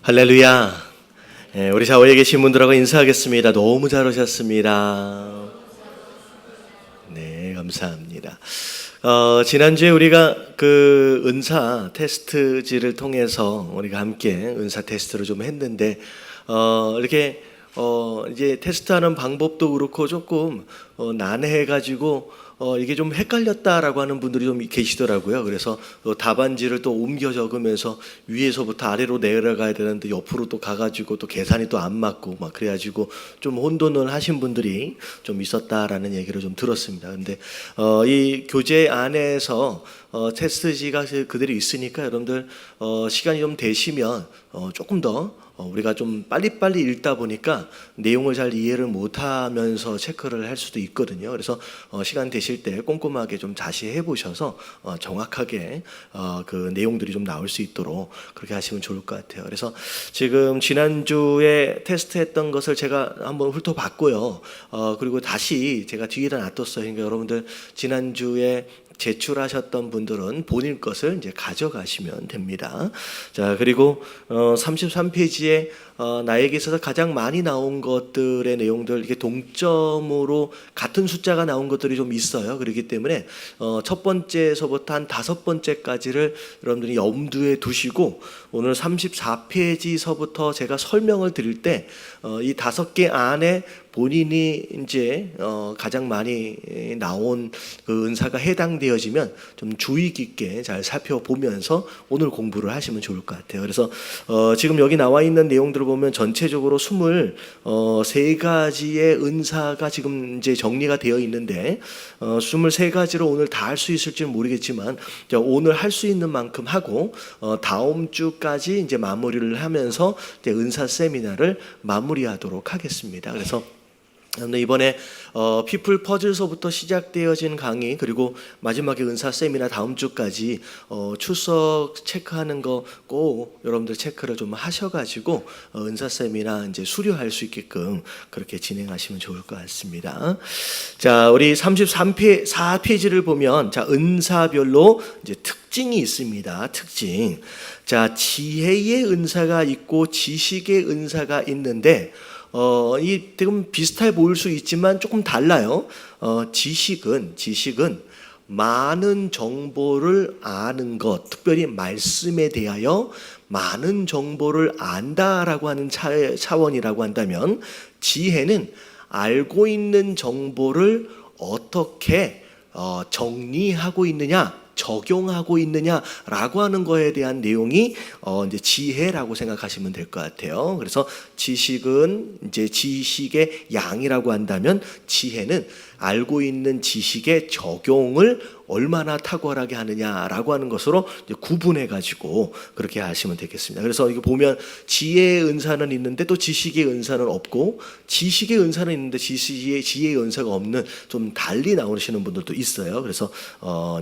할렐루야. 우리 좌우에 계신 분들하고 인사하겠습니다. 너무 잘 오셨습니다. 네, 감사합니다. 지난주에 우리가 그 은사 테스트지를 통해서 우리가 함께 은사 테스트를 좀 했는데, 이렇게 이제 테스트하는 방법도 그렇고 조금 난해해가지고 이게 좀 헷갈렸다라고 하는 분들이 좀 계시더라고요. 그래서 답안지를 또 옮겨 적으면서 위에서부터 아래로 내려가야 되는데 옆으로 또 가가지고 또 계산이 또 안 맞고 막 그래가지고 좀 혼돈을 하신 분들이 좀 있었다라는 얘기를 좀 들었습니다. 근데 이 교재 안에서 테스트지가 그대로 있으니까 여러분들 시간이 좀 되시면 조금 더 우리가 좀 빨리빨리 읽다 보니까 내용을 잘 이해를 못하면서 체크를 할 수도 있거든요. 그래서 시간 되실 때 꼼꼼하게 좀 다시 해보셔서 정확하게 그 내용들이 좀 나올 수 있도록 그렇게 하시면 좋을 것 같아요. 그래서 지금 지난주에 테스트했던 것을 제가 한번 훑어봤고요. 그리고 다시 제가 뒤에다 놔뒀어요. 그러니까 여러분들 지난주에 제출하셨던 분들은 본인 것을 이제 가져가시면 됩니다. 자, 그리고 33페이지에 나에게 있어서 가장 많이 나온 것들의 내용들, 이게 동점으로 같은 숫자가 나온 것들이 좀 있어요. 그렇기 때문에 첫 번째에서부터 한 5번째까지를 여러분들이 염두에 두시고, 오늘 34페이지서부터 제가 설명을 드릴 때 이 5개 안에 본인이 이제 가장 많이 나온 그 은사가 해당되어지면 좀 주의 깊게 잘 살펴보면서 오늘 공부를 하시면 좋을 것 같아요. 그래서 지금 여기 나와 있는 내용들을 보면 전체적으로 23가지의 은사가 지금 이제 정리가 되어 있는데 23가지로 오늘 다 할 수 있을지는 모르겠지만 오늘 할 수 있는 만큼 하고 다음 주까지 이제 마무리를 하면서 이제 은사 세미나를 마무리하도록 하겠습니다. 그래서 이번에 피플 퍼즐서부터 시작되어진 강의, 그리고 마지막에 은사 세미나 다음 주까지 출석 체크하는 거 꼭 여러분들 체크를 좀 하셔가지고 은사 세미나 이제 수료할 수 있게끔 그렇게 진행하시면 좋을 것 같습니다. 자, 우리 34페이지를 보면 자, 은사별로 이제 특징이 있습니다. 특징. 자, 지혜의 은사가 있고 지식의 은사가 있는데 이 조금 비슷해 보일 수 있지만 조금 달라요. 지식은 많은 정보를 아는 것, 특별히 말씀에 대하여 많은 정보를 안다라고 하는 차원이라고 한다면, 지혜는 알고 있는 정보를 어떻게 정리하고 있느냐, 적용하고 있느냐라고 하는 거에 대한 내용이 이제 지혜라고 생각하시면 될 것 같아요. 그래서 지식은 이제 지식의 양이라고 한다면, 지혜는 알고 있는 지식의 적용을 얼마나 탁월하게 하느냐라고 하는 것으로 이제 구분해 가지고 그렇게 하시면 되겠습니다. 그래서 이거 보면 지혜의 은사는 있는데 또 지식의 은사는 없고, 지식의 은사는 있는데 지혜의 은사가 없는, 좀 달리 나오시는 분들도 있어요. 그래서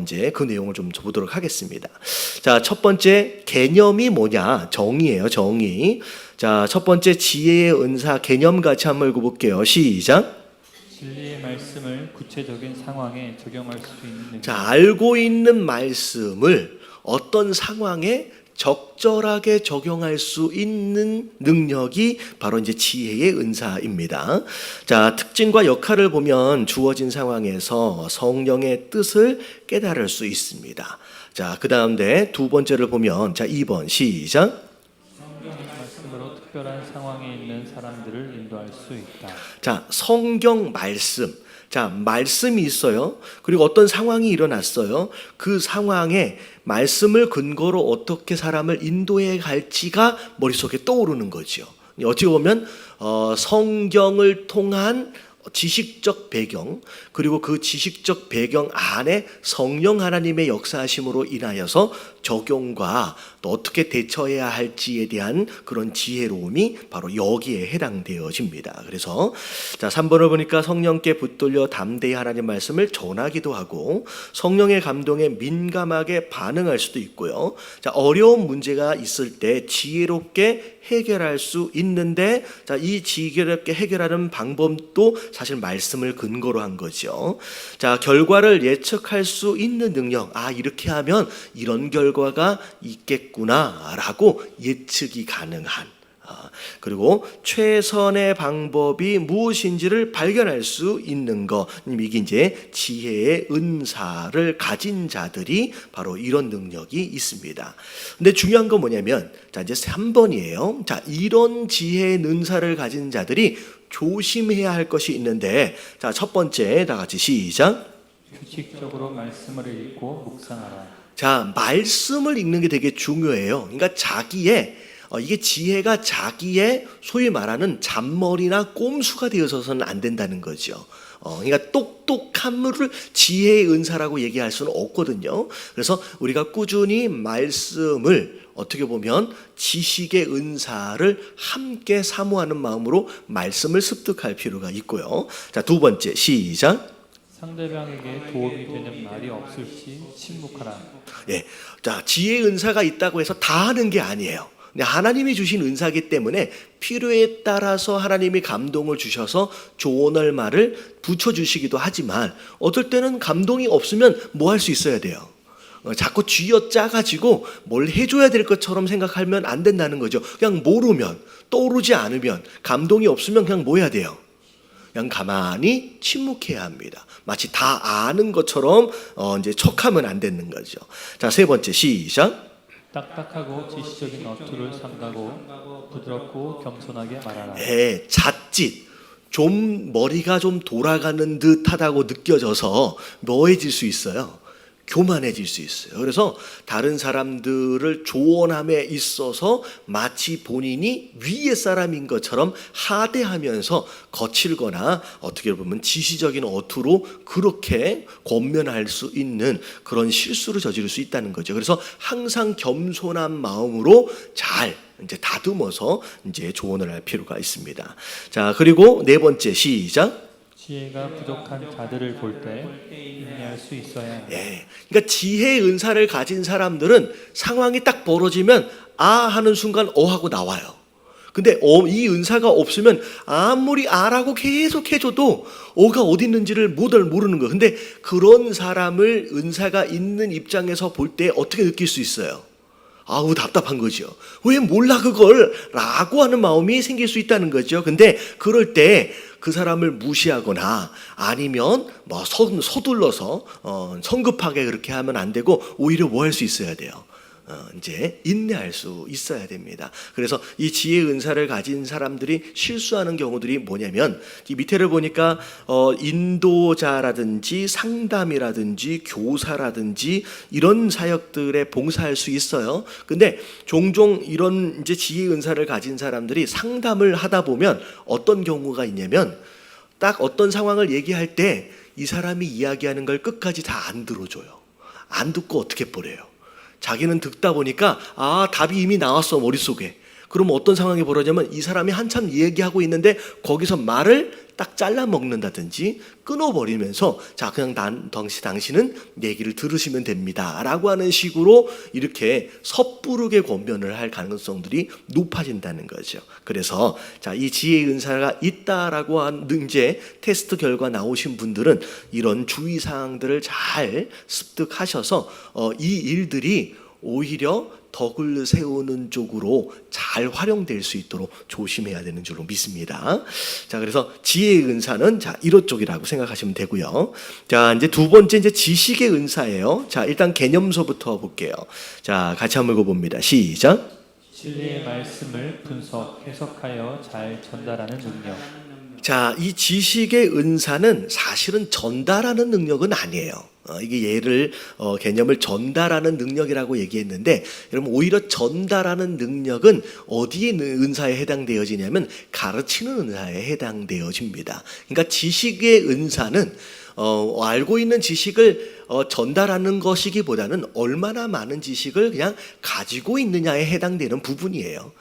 이제 그 내용을 좀 보도록 하겠습니다. 자, 첫 번째 개념이 뭐냐? 정의예요. 정의. 자, 첫 번째 지혜의 은사 개념 같이 한번 읽어볼게요. 시작. 진리의 말씀을 구체적인 상황에 적용할 수 있는 능력. 자, 알고 있는 말씀을 어떤 상황에 적절하게 적용할 수 있는 능력이 바로 이제 지혜의 은사입니다. 자, 특징과 역할을 보면 주어진 상황에서 성령의 뜻을 깨달을 수 있습니다. 자, 그 다음에 두 번째를 보면, 자, 2번 시작. 성경의 말씀으로 특별한 상황에 있는 사람들을 인도할 수 있다. 자, 성경 말씀. 자, 말씀이 있어요. 그리고 어떤 상황이 일어났어요. 그 상황에 말씀을 근거로 어떻게 사람을 인도해 갈지가 머릿속에 떠오르는 거죠. 어찌 보면 성경을 통한 지식적 배경, 그리고 그 지식적 배경 안에 성령 하나님의 역사하심으로 인하여서 적용과 또 어떻게 대처해야 할지에 대한 그런 지혜로움이 바로 여기에 해당되어집니다. 그래서 자, 3번을 보니까 성령께 붙들려 담대히 하나님 말씀을 전하기도 하고, 성령의 감동에 민감하게 반응할 수도 있고요. 자, 어려운 문제가 있을 때 지혜롭게 해결할 수 있는데, 자, 이 지혜롭게 해결하는 방법도 사실 말씀을 근거로 한 거죠. 자, 결과를 예측할 수 있는 능력. 아, 이렇게 하면 이런 결과가 있겠구나라고 예측이 가능한. 그리고 최선의 방법이 무엇인지를 발견할 수 있는 것, 이게 이제 지혜의 은사를 가진 자들이 바로 이런 능력이 있습니다. 근데 중요한 건 뭐냐면, 자 이제 3번이에요. 자 이런 지혜의 은사를 가진 자들이 조심해야 할 것이 있는데, 자 첫 번째 다 같이 시작. 규칙적으로 말씀을 읽고 묵상하라. 자 말씀을 읽는 게 되게 중요해요. 그러니까 자기의 이게 지혜가 자기의 소위 말하는 잔머리나 꼼수가 되어서는 안 된다는 거죠. 그러니까 똑똑함을 지혜의 은사라고 얘기할 수는 없거든요. 그래서 우리가 꾸준히 말씀을 어떻게 보면 지식의 은사를 함께 사모하는 마음으로 말씀을 습득할 필요가 있고요. 자, 두 번째 시작. 상대방에게 도움이 되는 말이 없을지 침묵하라. 예, 자 지혜의 은사가 있다고 해서 다 하는 게 아니에요. 하나님이 주신 은사이기 때문에 필요에 따라서 하나님이 감동을 주셔서 조언할 말을 붙여주시기도 하지만, 어떨 때는 감동이 없으면 뭐 할 수 있어야 돼요. 자꾸 쥐어짜가지고 뭘 해줘야 될 것처럼 생각하면 안 된다는 거죠. 그냥 모르면, 떠오르지 않으면, 감동이 없으면 그냥 뭐 해야 돼요? 그냥 가만히 침묵해야 합니다. 마치 다 아는 것처럼 이제 척하면 안 되는 거죠. 자, 세 번째 시작. 딱딱하고 지시적인 어투를 삼가고 부드럽고 겸손하게 말하라. 네, 잣짓. 좀 머리가 좀 돌아가는 듯하다고 느껴져서 뭐해질 수 있어요? 교만해질 수 있어요. 그래서 다른 사람들을 조언함에 있어서 마치 본인이 위의 사람인 것처럼 하대하면서 거칠거나 어떻게 보면 지시적인 어투로 그렇게 권면할 수 있는 그런 실수를 저지를 수 있다는 거죠. 그래서 항상 겸손한 마음으로 잘 이제 다듬어서 이제 조언을 할 필요가 있습니다. 자, 그리고 네 번째 시작. 지혜가 부족한 자들을 볼 때 인내할 수 있어야 한다. 예, 그러니까 지혜의 은사를 가진 사람들은 상황이 딱 벌어지면 아 하는 순간 하고 나와요. 근데 이 은사가 없으면 아무리 아라고 계속 해줘도 가 어디 있는지를 모르는 거예요. 근데 그런 사람을 은사가 있는 입장에서 볼 때 어떻게 느낄 수 있어요? 아우 답답한 거죠. 왜 몰라 그걸? 라고 하는 마음이 생길 수 있다는 거죠. 근데 그럴 때 그 사람을 무시하거나 아니면 뭐 서둘러서 성급하게 그렇게 하면 안 되고, 오히려 뭐 할 수 있어야 돼요? 이제 인내할 수 있어야 됩니다. 그래서 이 지혜의 은사를 가진 사람들이 실수하는 경우들이 뭐냐면, 이 밑에를 보니까 인도자라든지 상담이라든지 교사라든지 이런 사역들에 봉사할 수 있어요. 근데 종종 이런 이제 지혜의 은사를 가진 사람들이 상담을 하다 보면 어떤 경우가 있냐면, 딱 어떤 상황을 얘기할 때 이 사람이 이야기하는 걸 끝까지 다 안 들어줘요. 안 듣고 어떻게 버려요? 자기는 듣다 보니까 답이 이미 나왔어 머릿속에. 그러면 어떤 상황이 벌어지냐면, 이 사람이 한참 얘기하고 있는데 거기서 말을 딱 잘라 먹는다든지 끊어버리면서 자 그냥 당신은 얘기를 들으시면 됩니다 라고 하는 식으로 이렇게 섣부르게 권면을 할 가능성들이 높아진다는 거죠. 그래서 자 이 지혜의 은사가 있다라고 한 이제 테스트 결과 나오신 분들은 이런 주의사항들을 잘 습득하셔서 이 일들이 오히려 덕을 세우는 쪽으로 잘 활용될 수 있도록 조심해야 되는 줄로 믿습니다. 자, 그래서 지혜의 은사는 자, 이런 쪽이라고 생각하시면 되고요. 자, 이제 두 번째 이제 지식의 은사예요. 자, 일단 개념서부터 볼게요. 자, 같이 한번 읽어봅니다. 시작. 진리의 말씀을 분석, 해석하여 잘 전달하는 능력. 자, 이 지식의 은사는 사실은 전달하는 능력은 아니에요. 이게 개념을 전달하는 능력이라고 얘기했는데, 여러분 오히려 전달하는 능력은 어디에 은사에 해당되어지냐면 가르치는 은사에 해당되어집니다. 그러니까 지식의 은사는 알고 있는 지식을 전달하는 것이기보다는 얼마나 많은 지식을 그냥 가지고 있느냐에 해당되는 부분이에요.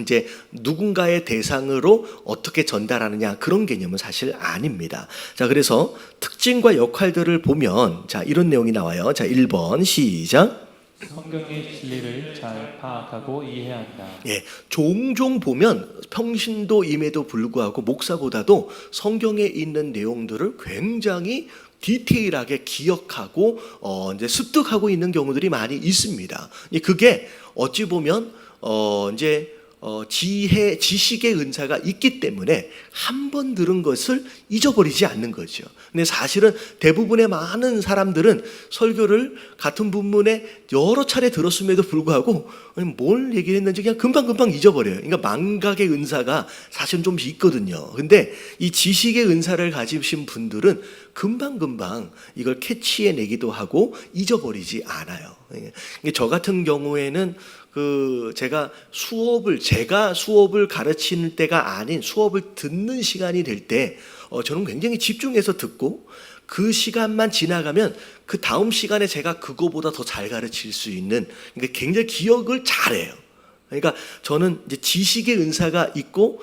이제 누군가의 대상으로 어떻게 전달하느냐 그런 개념은 사실 아닙니다. 자, 그래서 특징과 역할들을 보면 자 이런 내용이 나와요. 자, 1번 시작. 성경의 진리를 잘 파악하고 이해해야 한다. 예, 종종 보면 평신도임에도 불구하고 목사보다도 성경에 있는 내용들을 굉장히 디테일하게 기억하고 이제 습득하고 있는 경우들이 많이 있습니다. 그게 어찌 보면 이제 지식의 은사가 있기 때문에 한 번 들은 것을 잊어버리지 않는 거죠. 근데 사실은 대부분의 많은 사람들은 설교를 같은 본문에 여러 차례 들었음에도 불구하고 뭘 얘기를 했는지 그냥 금방금방 잊어버려요. 그러니까 망각의 은사가 사실은 좀 있거든요. 근데 이 지식의 은사를 가지신 분들은 금방금방 이걸 캐치해내기도 하고 잊어버리지 않아요. 저 같은 경우에는 제가 수업을 가르치는 때가 아닌 수업을 듣는 시간이 될 때 저는 굉장히 집중해서 듣고 그 시간만 지나가면 그 다음 시간에 제가 그거보다 더 잘 가르칠 수 있는, 그러니까 굉장히 기억을 잘해요. 그러니까 저는 이제 지식의 은사가 있고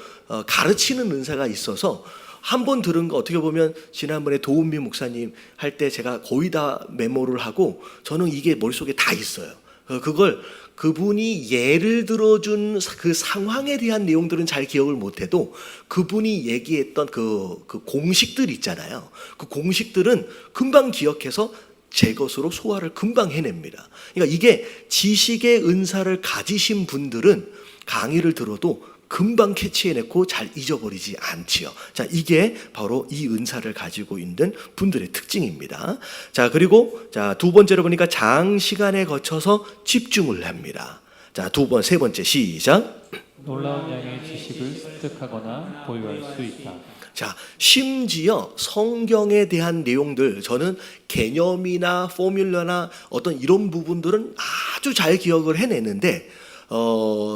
가르치는 은사가 있어서 한 번 들은 거 어떻게 보면 지난번에 도은미 목사님 할 때 제가 거의 다 메모를 하고 저는 이게 머릿속에 다 있어요. 그걸 그분이 예를 들어준 그 상황에 대한 내용들은 잘 기억을 못해도 그분이 얘기했던 그 공식들 있잖아요. 그 공식들은 금방 기억해서 제 것으로 소화를 금방 해냅니다. 그러니까 이게 지식의 은사를 가지신 분들은 강의를 들어도 금방 캐치해내고 잘 잊어버리지 않지요. 자, 이게 바로 이 은사를 가지고 있는 분들의 특징입니다. 자, 그리고 두 번째로 보니까 장시간에 거쳐서 집중을 합니다. 자, 세 번째 시작. 놀라운 양의 지식을 습득하거나 보유할 수 있다. 자, 심지어 성경에 대한 내용들, 저는 개념이나 포뮬러나 어떤 이런 부분들은 아주 잘 기억을 해내는데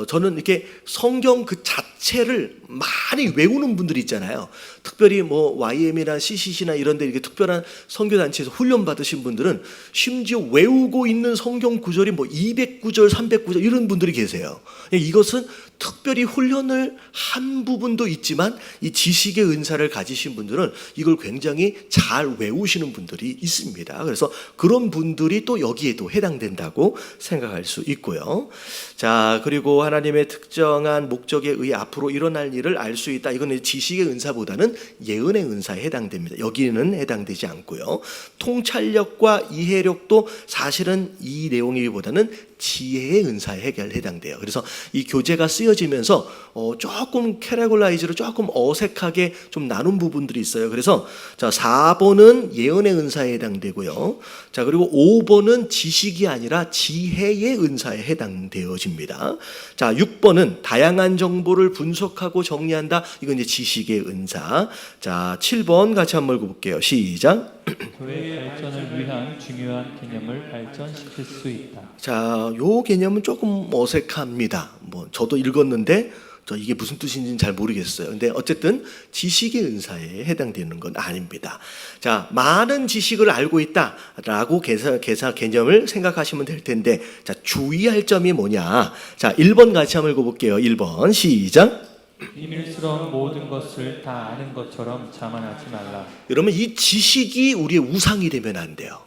저는 이렇게 성경 그 자체를 많이 외우는 분들이 있잖아요. 특별히 뭐 YM이나 CCC나 이런 데 이렇게 특별한 선교단체에서 훈련 받으신 분들은 심지어 외우고 있는 성경 구절이 뭐 200구절, 300구절 이런 분들이 계세요. 이것은 특별히 훈련을 한 부분도 있지만 이 지식의 은사를 가지신 분들은 이걸 굉장히 잘 외우시는 분들이 있습니다. 그래서 그런 분들이 또 여기에도 해당된다고 생각할 수 있고요. 자, 그리고 하나님의 특정한 목적에 의해 앞으로 일어날 일을 알 수 있다. 이거는 지식의 은사보다는 예언의 은사에 해당됩니다. 여기는 해당되지 않고요. 통찰력과 이해력도 사실은 이 내용이보다는 지혜의 은사에 해당돼요. 그래서 이 교재가 쓰여지면서 조금 캐러글라이즈로 조금 어색하게 좀 나눈 부분들이 있어요. 그래서 자, 4번은 예언의 은사에 해당되고요. 자, 그리고 5번은 지식이 아니라 지혜의 은사에 해당되어집니다. 자, 6번은 다양한 정보를 분석하고 정리한다. 이건 이제 지식의 은사. 자, 7번 같이 한번 읽어볼게요. 시작. 교회 발전을 위한 중요한 개념을 발전시킬 수 있다. 자, 요 개념은 조금 어색합니다. 뭐 저도 읽었는데 이게 무슨 뜻인지는 잘 모르겠어요. 근데 어쨌든 지식의 은사에 해당되는 건 아닙니다. 자, 많은 지식을 알고 있다라고 개념을 생각하시면 될 텐데, 자, 주의할 점이 뭐냐? 자, 1번 같이 한번 읽어볼게요. 1번 시작. 비밀스러운 모든 것을 다 아는 것처럼 자만하지 말라. 여러분, 이 지식이 우리의 우상이 되면 안 돼요.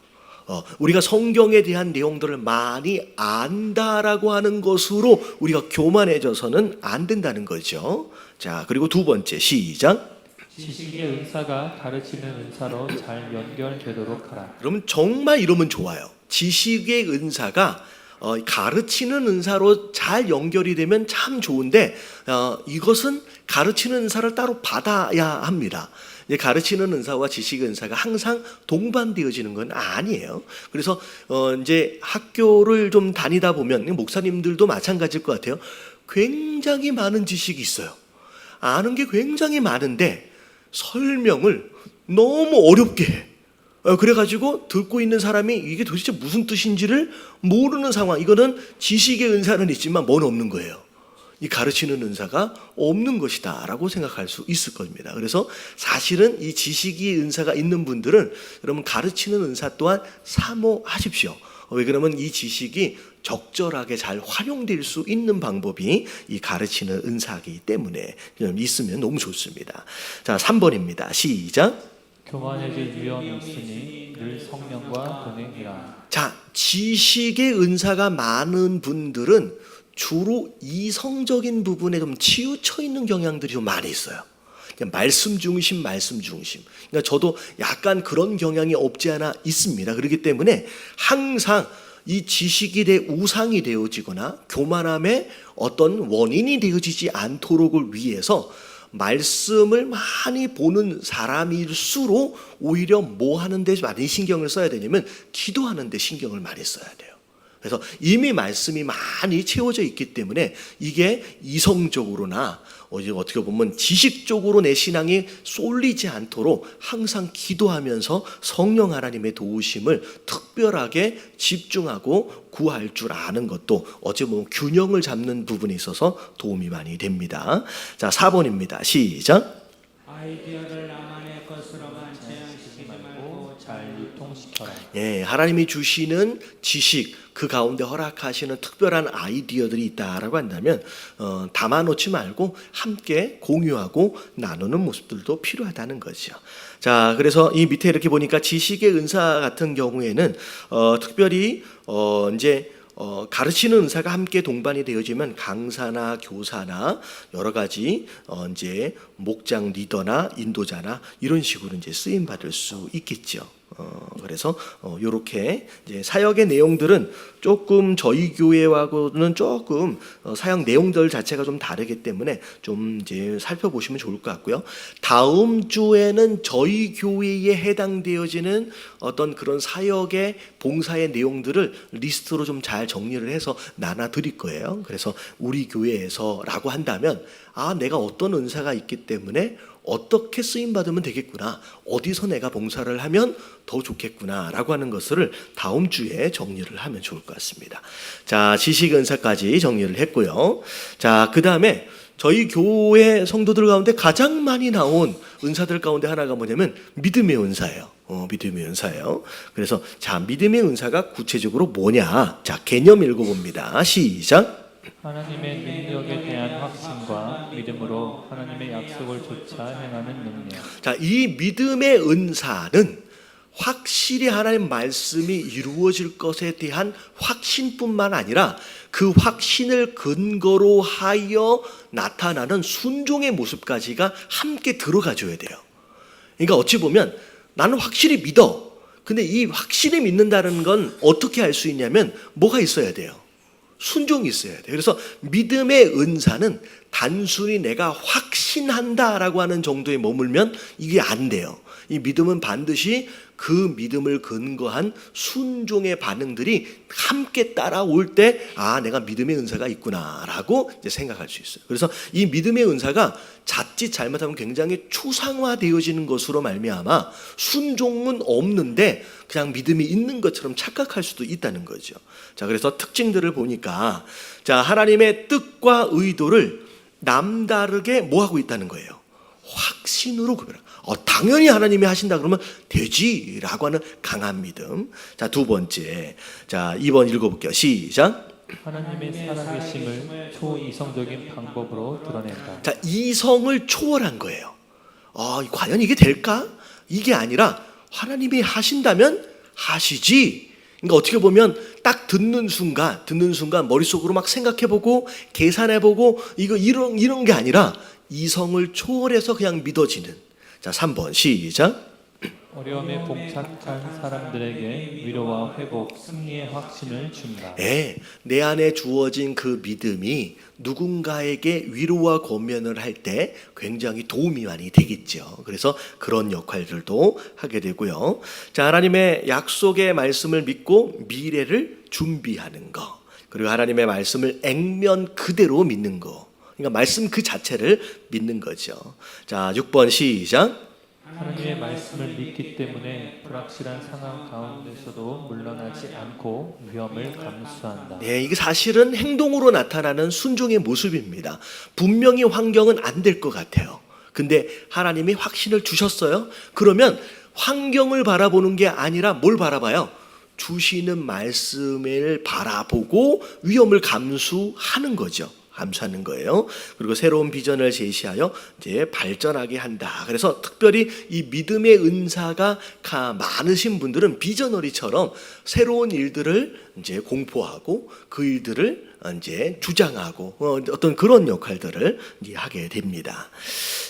우리가 성경에 대한 내용들을 많이 안다라고 하는 것으로 우리가 교만해져서는 안 된다는 거죠. 자, 그리고 두 번째 시작. 지식의 은사가 가르치는 은사로 잘 연결되도록 하라. 그러면 정말 이러면 좋아요. 지식의 은사가 가르치는 은사로 잘 연결이 되면 참 좋은데 이것은 가르치는 은사를 따로 받아야 합니다. 가르치는 은사와 지식의 은사가 항상 동반되어지는 건 아니에요. 그래서 이제 학교를 좀 다니다 보면 목사님들도 마찬가지일 것 같아요. 굉장히 많은 지식이 있어요. 아는 게 굉장히 많은데 설명을 너무 어렵게 해. 그래가지고 듣고 있는 사람이 이게 도대체 무슨 뜻인지를 모르는 상황. 이거는 지식의 은사는 있지만 뭔 없는 거예요. 이 가르치는 은사가 없는 것이다 라고 생각할 수 있을 겁니다. 그래서 사실은 이 지식의 은사가 있는 분들은 여러분 가르치는 은사 또한 사모하십시오. 왜 그러면 이 지식이 적절하게 잘 활용될 수 있는 방법이 이 가르치는 은사이기 때문에 있으면 너무 좋습니다. 자, 3번입니다. 시작. 교만해질 위험이 있으니 늘 성령과 동행해라. 자, 지식의 은사가 많은 분들은 주로 이성적인 부분에 좀 치우쳐 있는 경향들이 좀 많이 있어요. 그냥 말씀 중심. 그러니까 저도 약간 그런 경향이 없지 않아 있습니다. 그렇기 때문에 항상 이 지식이 내 우상이 되어지거나 교만함의 어떤 원인이 되어지지 않도록을 위해서 말씀을 많이 보는 사람일수록 오히려 뭐 하는 데 많이 신경을 써야 되냐면 기도하는 데 신경을 많이 써야 돼요. 그래서 이미 말씀이 많이 채워져 있기 때문에 이게 이성적으로나 어떻게 보면 지식적으로 내 신앙이 쏠리지 않도록 항상 기도하면서 성령 하나님의 도우심을 특별하게 집중하고 구할 줄 아는 것도 어찌 보면 균형을 잡는 부분에 있어서 도움이 많이 됩니다. 자, 4번입니다. 시작. 아이디어를 나만의 것으로만 제한시키지 말고 잘 유통시켜라. 예, 하나님이 주시는 지식 그 가운데 허락하시는 특별한 아이디어들이 있다라고 한다면 담아놓지 말고 함께 공유하고 나누는 모습들도 필요하다는 거죠. 자, 그래서 이 밑에 이렇게 보니까 지식의 은사 같은 경우에는 특별히 이제 가르치는 은사가 함께 동반이 되어지면 강사나 교사나 여러 가지 이제 목장 리더나 인도자나 이런 식으로 이제 쓰임 받을 수 있겠죠. 그래서 요렇게 이제 사역의 내용들은 조금 저희 교회하고는 조금 사역 내용들 자체가 좀 다르기 때문에 좀 이제 살펴보시면 좋을 것 같고요. 다음 주에는 저희 교회에 해당되어지는 어떤 그런 사역의 봉사의 내용들을 리스트로 좀 잘 정리를 해서 나눠 드릴 거예요. 그래서 우리 교회에서라고 한다면 내가 어떤 은사가 있기 때문에 어떻게 쓰임 받으면 되겠구나, 어디서 내가 봉사를 하면 더 좋겠구나 라고 하는 것을 다음 주에 정리를 하면 좋을 것 같습니다. 자, 지식 은사까지 정리를 했고요. 자, 그 다음에 저희 교회 성도들 가운데 가장 많이 나온 은사들 가운데 하나가 뭐냐면 믿음의 은사예요. 믿음의 은사예요. 그래서 자, 믿음의 은사가 구체적으로 뭐냐? 자, 개념 읽어봅니다. 시작. 하나님의 능력에 대한 확신과 믿음으로 하나님의 약속을 좇아 행하는 능력. 자, 이 믿음의 은사는 확실히 하나님 말씀이 이루어질 것에 대한 확신뿐만 아니라 그 확신을 근거로 하여 나타나는 순종의 모습까지가 함께 들어가줘야 돼요. 그러니까 어찌 보면 나는 확실히 믿어. 근데 이 확실히 믿는다는 건 어떻게 알 수 있냐면 뭐가 있어야 돼요? 순종이 있어야 돼요. 그래서 믿음의 은사는 단순히 내가 확신한다라고 하는 정도에 머물면 이게 안 돼요. 이 믿음은 반드시 그 믿음을 근거한 순종의 반응들이 함께 따라올 때 내가 믿음의 은사가 있구나라고 이제 생각할 수 있어요. 그래서 이 믿음의 은사가 자칫 잘못하면 굉장히 추상화되어지는 것으로 말미암아 순종은 없는데 그냥 믿음이 있는 것처럼 착각할 수도 있다는 거죠. 자, 그래서 특징들을 보니까 자, 하나님의 뜻과 의도를 남다르게 뭐 하고 있다는 거예요? 확신으로 구별하고. 당연히 하나님이 하신다 그러면 되지라고 하는 강한 믿음. 자, 두 번째. 자, 2번 읽어볼게요. 시작. 하나님의 살아계심을 초이성적인 방법으로 드러낸다. 자, 이성을 초월한 거예요. 과연 이게 될까? 이게 아니라 하나님이 하신다면 하시지. 그러니까 어떻게 보면 딱 듣는 순간 머릿속으로 막 생각해보고 계산해보고 이런 게 아니라 이성을 초월해서 그냥 믿어지는. 자, 3번 시작. 어려움에 봉착한 사람들에게 위로와 회복, 승리의 확신을 준다. 내 안에 주어진 그 믿음이 누군가에게 위로와 권면을 할 때 굉장히 도움이 많이 되겠죠. 그래서 그런 역할들도 하게 되고요. 자, 하나님의 약속의 말씀을 믿고 미래를 준비하는 거, 그리고 하나님의 말씀을 액면 그대로 믿는 거, 그러니까 말씀 그 자체를 믿는 거죠. 자, 6번 시작. 하나님의 말씀을 믿기 때문에 불확실한 상황 가운데서도 물러나지 않고 위험을 감수한다. 네, 이게 사실은 행동으로 나타나는 순종의 모습입니다. 분명히 환경은 안 될 것 같아요. 근데 하나님이 확신을 주셨어요. 그러면 환경을 바라보는 게 아니라 뭘 바라봐요? 주시는 말씀을 바라보고 위험을 감수하는 거죠. 감수하는 거예요. 그리고 새로운 비전을 제시하여 이제 발전하게 한다. 그래서 특별히 이 믿음의 은사가 많으신 분들은 비전어리처럼 새로운 일들을 이제 공포하고 그 일들을 이제 주장하고 어떤 그런 역할들을 이제 하게 됩니다.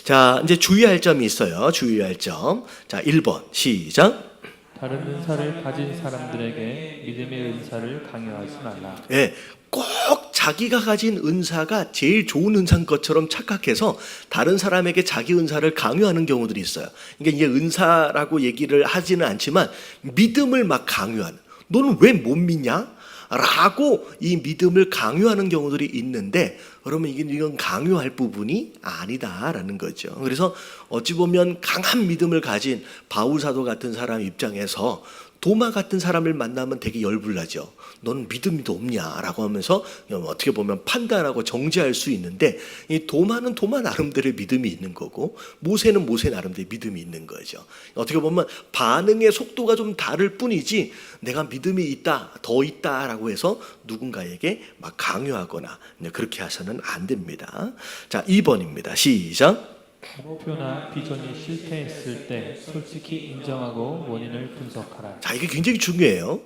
자, 이제 주의할 점이 있어요. 주의할 점. 자, 1번 시작. 다른 은사를 가진 사람들에게 믿음의 은사를 강요하지 말라. 예, 꼭 자기가 가진 은사가 제일 좋은 은사인 것처럼 착각해서 다른 사람에게 자기 은사를 강요하는 경우들이 있어요. 그러니까 이게 은사라고 얘기를 하지는 않지만 믿음을 막 강요하는, 너는 왜 못 믿냐? 라고 이 믿음을 강요하는 경우들이 있는데, 그러면 이건 강요할 부분이 아니다라는 거죠. 그래서 어찌 보면 강한 믿음을 가진 바울 사도 같은 사람 입장에서 도마 같은 사람을 만나면 되게 열불나죠. 넌 믿음이 없냐라고 하면서 어떻게 보면 판단하고 정죄할 수 있는데, 이 도마는 도마 나름대로의 믿음이 있는 거고 모세는 모세 나름대로의 믿음이 있는 거죠. 어떻게 보면 반응의 속도가 좀 다를 뿐이지 내가 믿음이 있다, 더 있다라고 해서 누군가에게 막 강요하거나 그렇게 해서는 안 됩니다. 자, 2번입니다. 시작. 목표나 비전이 실패했을 때 솔직히 인정하고 원인을 분석하라. 자, 이게 굉장히 중요해요.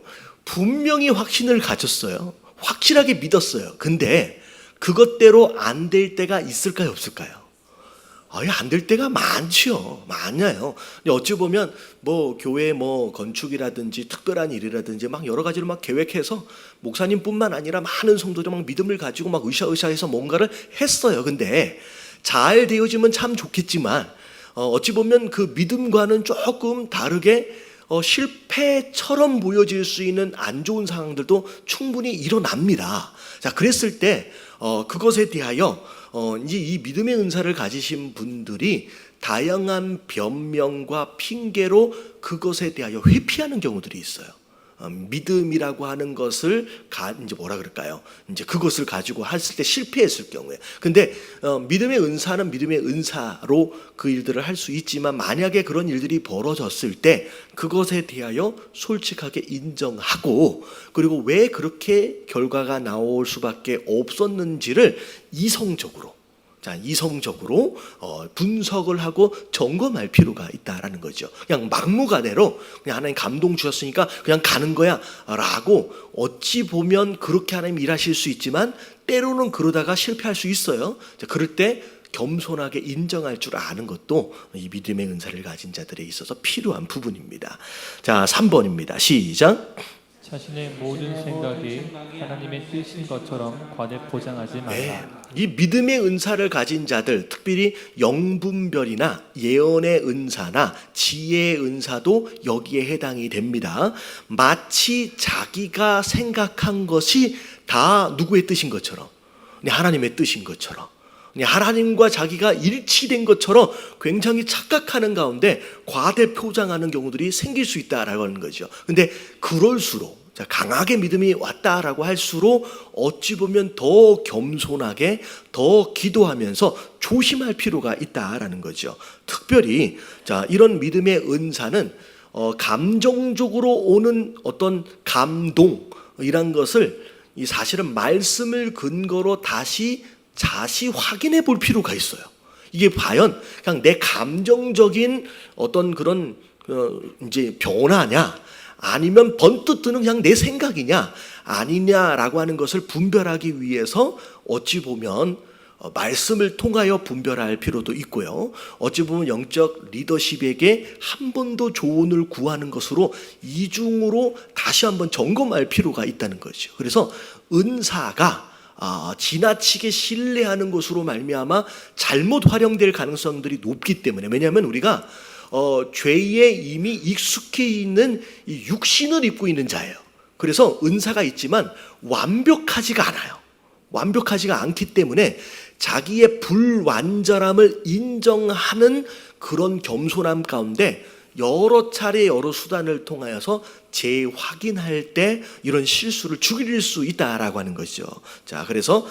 분명히 확신을 가졌어요. 확실하게 믿었어요. 근데 그것대로 안 될 때가 있을까요, 없을까요? 아예 안 될 때가 많죠. 많아요. 근데 어찌 보면 뭐 교회 뭐 건축이라든지 특별한 일이라든지 막 여러 가지를 막 계획해서 목사님뿐만 아니라 많은 성도들이 막 믿음을 가지고 막 으쌰으쌰해서 뭔가를 했어요. 근데 잘 되어지면 참 좋겠지만 어찌 보면 그 믿음과는 조금 다르게 실패처럼 보여질 수 있는 안 좋은 상황들도 충분히 일어납니다. 자, 그랬을 때 그것에 대하여 이제 이 믿음의 은사를 가지신 분들이 다양한 변명과 핑계로 그것에 대하여 회피하는 경우들이 있어요. 믿음이라고 하는 것을 이제 뭐라 그럴까요? 이제 그것을 가지고 했을 때 실패했을 경우에. 근데 믿음의 은사는 믿음의 은사로 그 일들을 할 수 있지만 만약에 그런 일들이 벌어졌을 때 그것에 대하여 솔직하게 인정하고, 그리고 왜 그렇게 결과가 나올 수밖에 없었는지를 이성적으로 분석을 하고 점검할 필요가 있다라는 거죠. 그냥 막무가내로 그냥 하나님 감동 주셨으니까 그냥 가는 거야 라고, 어찌 보면 그렇게 하나님 일하실 수 있지만 때로는 그러다가 실패할 수 있어요. 그럴 때 겸손하게 인정할 줄 아는 것도 이 믿음의 은사를 가진 자들에 있어서 필요한 부분입니다. 자, 3번입니다. 시작. 자신의 모든 생각이 하나님의 뜻인 것처럼 과대 포장하지 말라. 네, 이 믿음의 은사를 가진 자들, 특별히 영분별이나 예언의 은사나 지혜의 은사도 여기에 해당이 됩니다. 마치 자기가 생각한 것이 다 누구의 뜻인 것처럼, 하나님의 뜻인 것처럼, 하나님과 자기가 일치된 것처럼 굉장히 착각하는 가운데 과대 포장하는 경우들이 생길 수 있다라고 하는 거죠. 근데 그럴수록 강하게 믿음이 왔다라고 할수록 어찌 보면 더 겸손하게 더 기도하면서 조심할 필요가 있다라는 거죠. 특별히 이런 믿음의 은사는 감정적으로 오는 어떤 감동이란 것을 이 사실은 말씀을 근거로 다시 확인해 볼 필요가 있어요. 이게 과연 그냥 내 감정적인 어떤 그런 이제 변화냐, 아니면 번뜩 드는 그냥 내 생각이냐 아니냐라고 하는 것을 분별하기 위해서 어찌 보면 말씀을 통하여 분별할 필요도 있고요. 어찌 보면 영적 리더십에게 한 번 더 조언을 구하는 것으로 이중으로 다시 한번 점검할 필요가 있다는 거죠. 그래서 은사가 지나치게 신뢰하는 것으로 말미암아 잘못 활용될 가능성들이 높기 때문에, 왜냐하면 우리가 죄에 이미 익숙해 있는 이 육신을 입고 있는 자예요. 그래서 은사가 있지만 완벽하지가 않아요. 완벽하지가 않기 때문에 자기의 불완전함을 인정하는 그런 겸손함 가운데 여러 차례 여러 수단을 통하여서 재확인할 때 이런 실수를 줄일 수 있다라고 하는 것이죠. 자, 그래서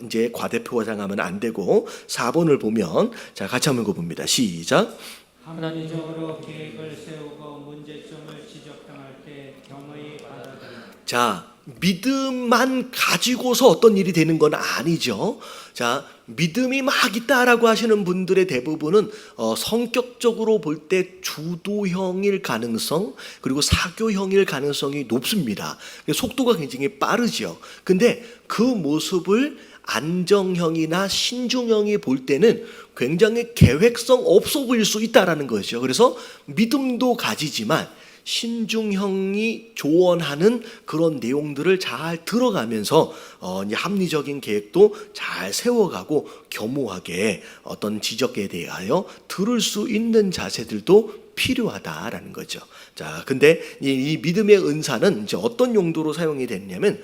이제 과대포장하면 안 되고 4번을 보면 같이 한번 읽어봅니다. 시작. 합리적으로 계획을 세우고 문제점을 지적당할 때 경의 받아들인다. 자, 믿음만 가지고서 어떤 일이 되는 건 아니죠. 자, 믿음이 막 있다라고 하시는 분들의 대부분은 성격적으로 볼 때 주도형일 가능성, 그리고 사교형일 가능성이 높습니다. 속도가 굉장히 빠르죠. 근데 그 모습을 안정형이나 신중형이 볼 때는 굉장히 계획성 없어 보일 수 있다라는 거죠. 그래서 믿음도 가지지만 신중형이 조언하는 그런 내용들을 잘 들어가면서 이제 합리적인 계획도 잘 세워가고 겸허하게 어떤 지적에 대하여 들을 수 있는 자세들도 필요하다라는 거죠. 자, 근데 이 믿음의 은사는 이제 어떤 용도로 사용이 됐냐면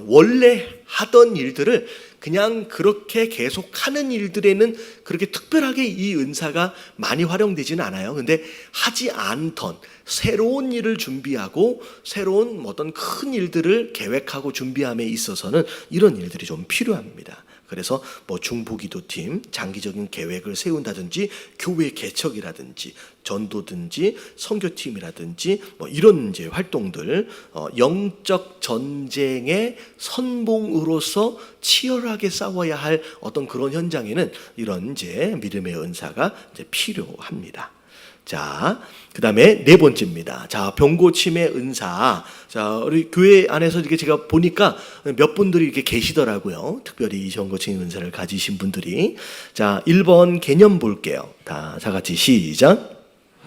원래 하던 일들을 그냥 그렇게 계속 하는 일들에는 그렇게 특별하게 이 은사가 많이 활용되지는 않아요. 근데 하지 않던 새로운 일을 준비하고 새로운 어떤 큰 일들을 계획하고 준비함에 있어서는 이런 일들이 좀 필요합니다. 그래서 뭐 중보기도팀, 장기적인 계획을 세운다든지 교회 개척이라든지 전도든지 선교팀이라든지 뭐 이런 이제 활동들, 영적 전쟁의 선봉으로서 치열하게 싸워야 할 어떤 그런 현장에는 이런 이제 믿음의 은사가 이제 필요합니다. 자, 그 다음에 네 번째입니다. 자, 병고침의 은사. 자, 우리 교회 안에서 이렇게 제가 보니까 몇 분들이 이렇게 계시더라고요. 특별히 이 병고침 은사를 가지신 분들이. 자, 1번 개념 볼게요. 다 같이 시작.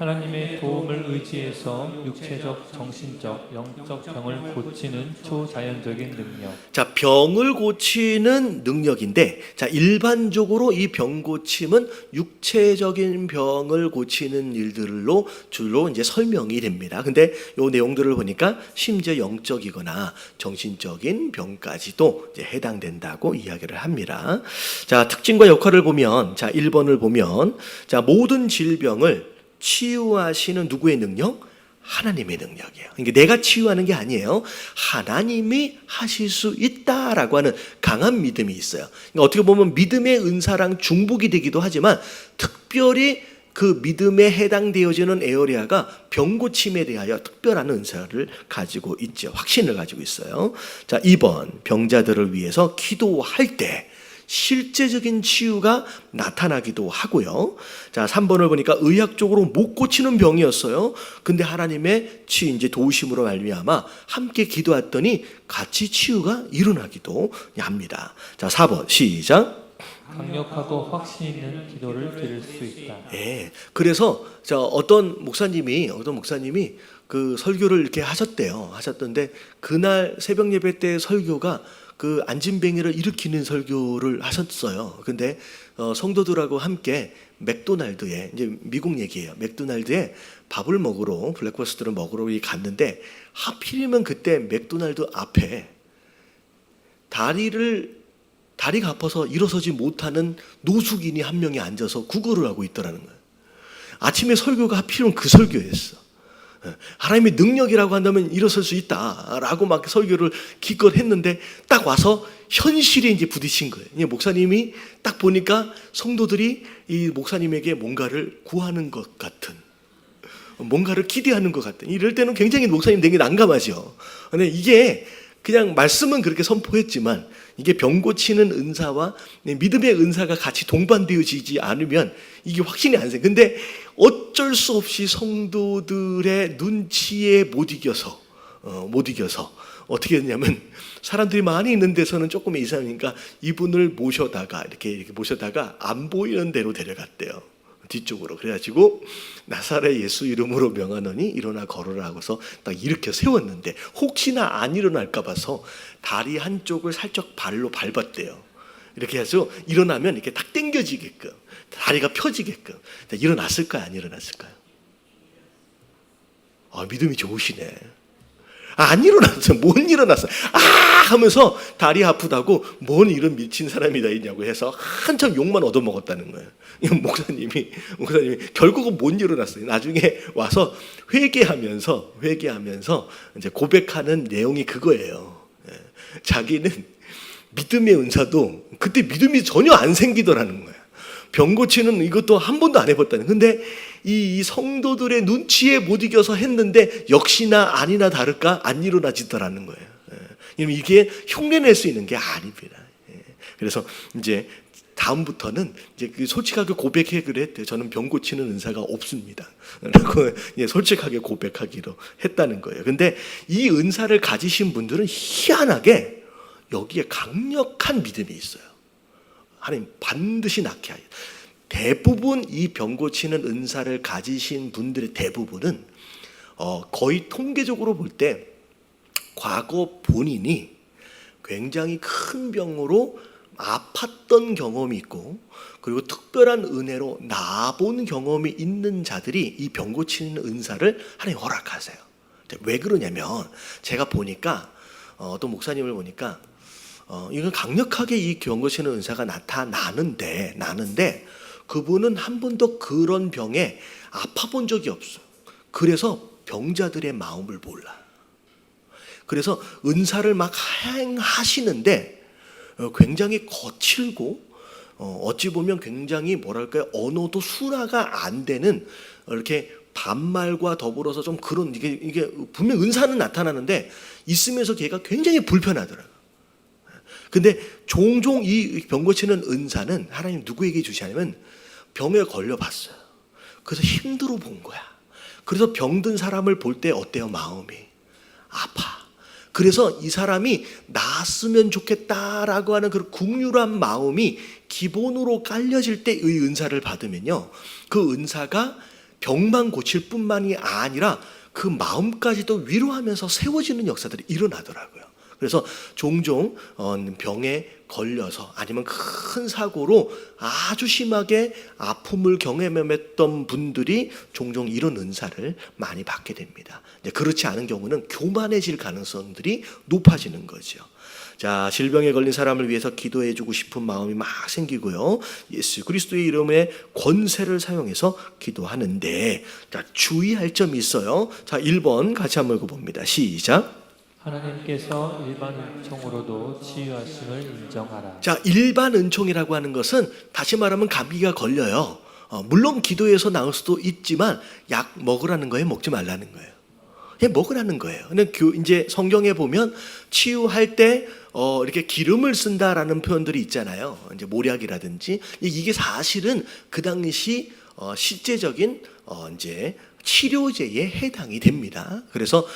하나님의 도움을 의지해서 육체적, 정신적, 영적 병을 고치는 초자연적인 능력. 자, 병을 고치는 능력인데, 자, 일반적으로 이 병 고침은 육체적인 병을 고치는 일들로 주로 이제 설명이 됩니다. 근데 요 내용들을 보니까 심지어 영적이거나 정신적인 병까지도 이제 해당된다고 이야기를 합니다. 자, 특징과 역할을 보면, 자, 1번을 보면, 자, 모든 질병을 치유하시는 누구의 능력? 하나님의 능력이에요. 그러니까 내가 치유하는 게 아니에요. 하나님이 하실 수 있다라고 하는 강한 믿음이 있어요. 그러니까 어떻게 보면 믿음의 은사랑 중복이 되기도 하지만 특별히 그 믿음에 해당되어지는 에어리아가 병고침에 대하여 특별한 은사를 가지고 있죠. 확신을 가지고 있어요. 자, 2번 병자들을 위해서 기도할 때 실제적인 치유가 나타나기도 하고요. 자, 3번을 보니까 의학적으로 못 고치는 병이었어요. 근데 하나님의 이제 도우심으로 말미암아 함께 기도했더니 같이 치유가 일어나기도 합니다. 자, 4번 시작. 강력하고 확신 있는 기도를 드릴 수 있다. 예. 그래서 어떤 목사님이 그 설교를 이렇게 하셨던데 그날 새벽 예배 때 설교가 그 안진뱅이를 일으키는 설교를 하셨어요. 근데 성도들하고 함께 맥도날드에, 이제 미국 얘기예요. 맥도날드에 밥을 먹으러, 블랙버스트를 먹으러 갔는데 하필이면 그때 맥도날드 앞에 다리가 아파서 일어서지 못하는 노숙인이 한 명이 앉아서 구걸을 하고 있더라는 거예요. 아침에 설교가 하필이면 그 설교였어. 하나님의 능력이라고 한다면 일어설 수 있다라고 막 설교를 기껏 했는데 딱 와서 현실에 이제 부딪힌 거예요. 목사님이 딱 보니까 성도들이 이 목사님에게 뭔가를 구하는 것 같은, 뭔가를 기대하는 것 같은, 이럴 때는 굉장히 목사님 되게 난감하죠. 근데 이게 그냥 말씀은 그렇게 선포했지만 이게 병 고치는 은사와 믿음의 은사가 같이 동반되어지지 않으면 이게 확신이 안 생. 근데 어쩔 수 없이 성도들의 눈치에 못 이겨서 어떻게 했냐면 사람들이 많이 있는 데서는 조금 이상하니까 이분을 모셔다가 이렇게 모셔다가 안 보이는 데로 데려갔대요. 뒤쪽으로. 그래가지고 나사렛 예수 이름으로 명하노니 일어나 걸으라 하고서 딱 일으켜 세웠는데 혹시나 안 일어날까 봐서 다리 한쪽을 살짝 발로 밟았대요. 이렇게 해서 일어나면 이렇게 딱 당겨지게끔, 다리가 펴지게끔. 일어났을까요? 안 일어났을까요? 믿음이 좋으시네. 안 일어났어요. 못 일어났어. 하면서 다리 아프다고 뭔 이런 미친 사람이 다 있냐고 해서 한참 욕만 얻어먹었다는 거예요. 목사님이 결국은 못 일어났어요. 나중에 와서 회개하면서 이제 고백하는 내용이 그거예요. 자기는 믿음의 은사도 그때 믿음이 전혀 안 생기더라는 거예요. 병 고치는 이것도 한 번도 안 해봤다는. 근데 이 성도들의 눈치에 못 이겨서 했는데 역시나 아니나 다를까 안 일어나지더라는 거예요. 이게 흉내낼 수 있는 게 아닙니다. 그래서 이제 다음부터는 이제 솔직하게 고백하기로 했대요. 저는 병 고치는 은사가 없습니다. 라고 솔직하게 고백하기로 했다는 거예요. 근데 이 은사를 가지신 분들은 희한하게 여기에 강력한 믿음이 있어요. 하나님 반드시 낫게 하여. 대부분 이 병 고치는 은사를 가지신 분들의 대부분은 거의 통계적으로 볼 때 과거 본인이 굉장히 큰 병으로 아팠던 경험이 있고 그리고 특별한 은혜로 나아본 경험이 있는 자들이 이 병 고치는 은사를 하나님 허락하세요. 왜 그러냐면 제가 보니까 또 목사님을 보니까 이건 강력하게 이 병 고치는 은사가 나는데 그분은 한 번도 그런 병에 아파본 적이 없어요. 그래서 병자들의 마음을 몰라. 그래서 은사를 막 행하시는데 굉장히 거칠고 어찌 보면 굉장히 뭐랄까요, 언어도 순화가 안 되는 이렇게 반말과 더불어서 좀 그런 이게 분명 은사는 나타나는데 있으면서 걔가 굉장히 불편하더라고요. 근데 종종 이 병 고치는 은사는 하나님 누구에게 주시냐면 병에 걸려봤어요. 그래서 힘들어 본 거야. 그래서 병든 사람을 볼 때 어때요? 마음이 아파. 그래서 이 사람이 나았으면 좋겠다라고 하는 그 국률한 마음이 기본으로 깔려질 때 이 은사를 받으면요, 그 은사가 병만 고칠 뿐만이 아니라 그 마음까지도 위로하면서 세워지는 역사들이 일어나더라고요. 그래서 종종 병에 걸려서 아니면 큰 사고로 아주 심하게 아픔을 경험했던 분들이 종종 이런 은사를 많이 받게 됩니다. 그렇지 않은 경우는 교만해질 가능성들이 높아지는 거죠. 자, 질병에 걸린 사람을 위해서 기도해주고 싶은 마음이 막 생기고요. 예수 그리스도의 이름의 권세를 사용해서 기도하는데, 자, 주의할 점이 있어요. 자, 1번 같이 한번 읽어봅니다. 시작. 하나님께서 일반 은총으로도 치유하심을 인정하라. 자, 일반 은총이라고 하는 것은 다시 말하면 감기가 걸려요. 물론 기도해서 나을 수도 있지만 약 먹으라는 거예요, 먹지 말라는 거예요? 먹으라는 거예요. 근데 이제 성경에 보면 치유할 때 이렇게 기름을 쓴다라는 표현들이 있잖아요. 이제 모략이라든지 이게 사실은 그 당시 실제적인 이제 치료제에 해당이 됩니다. 그래서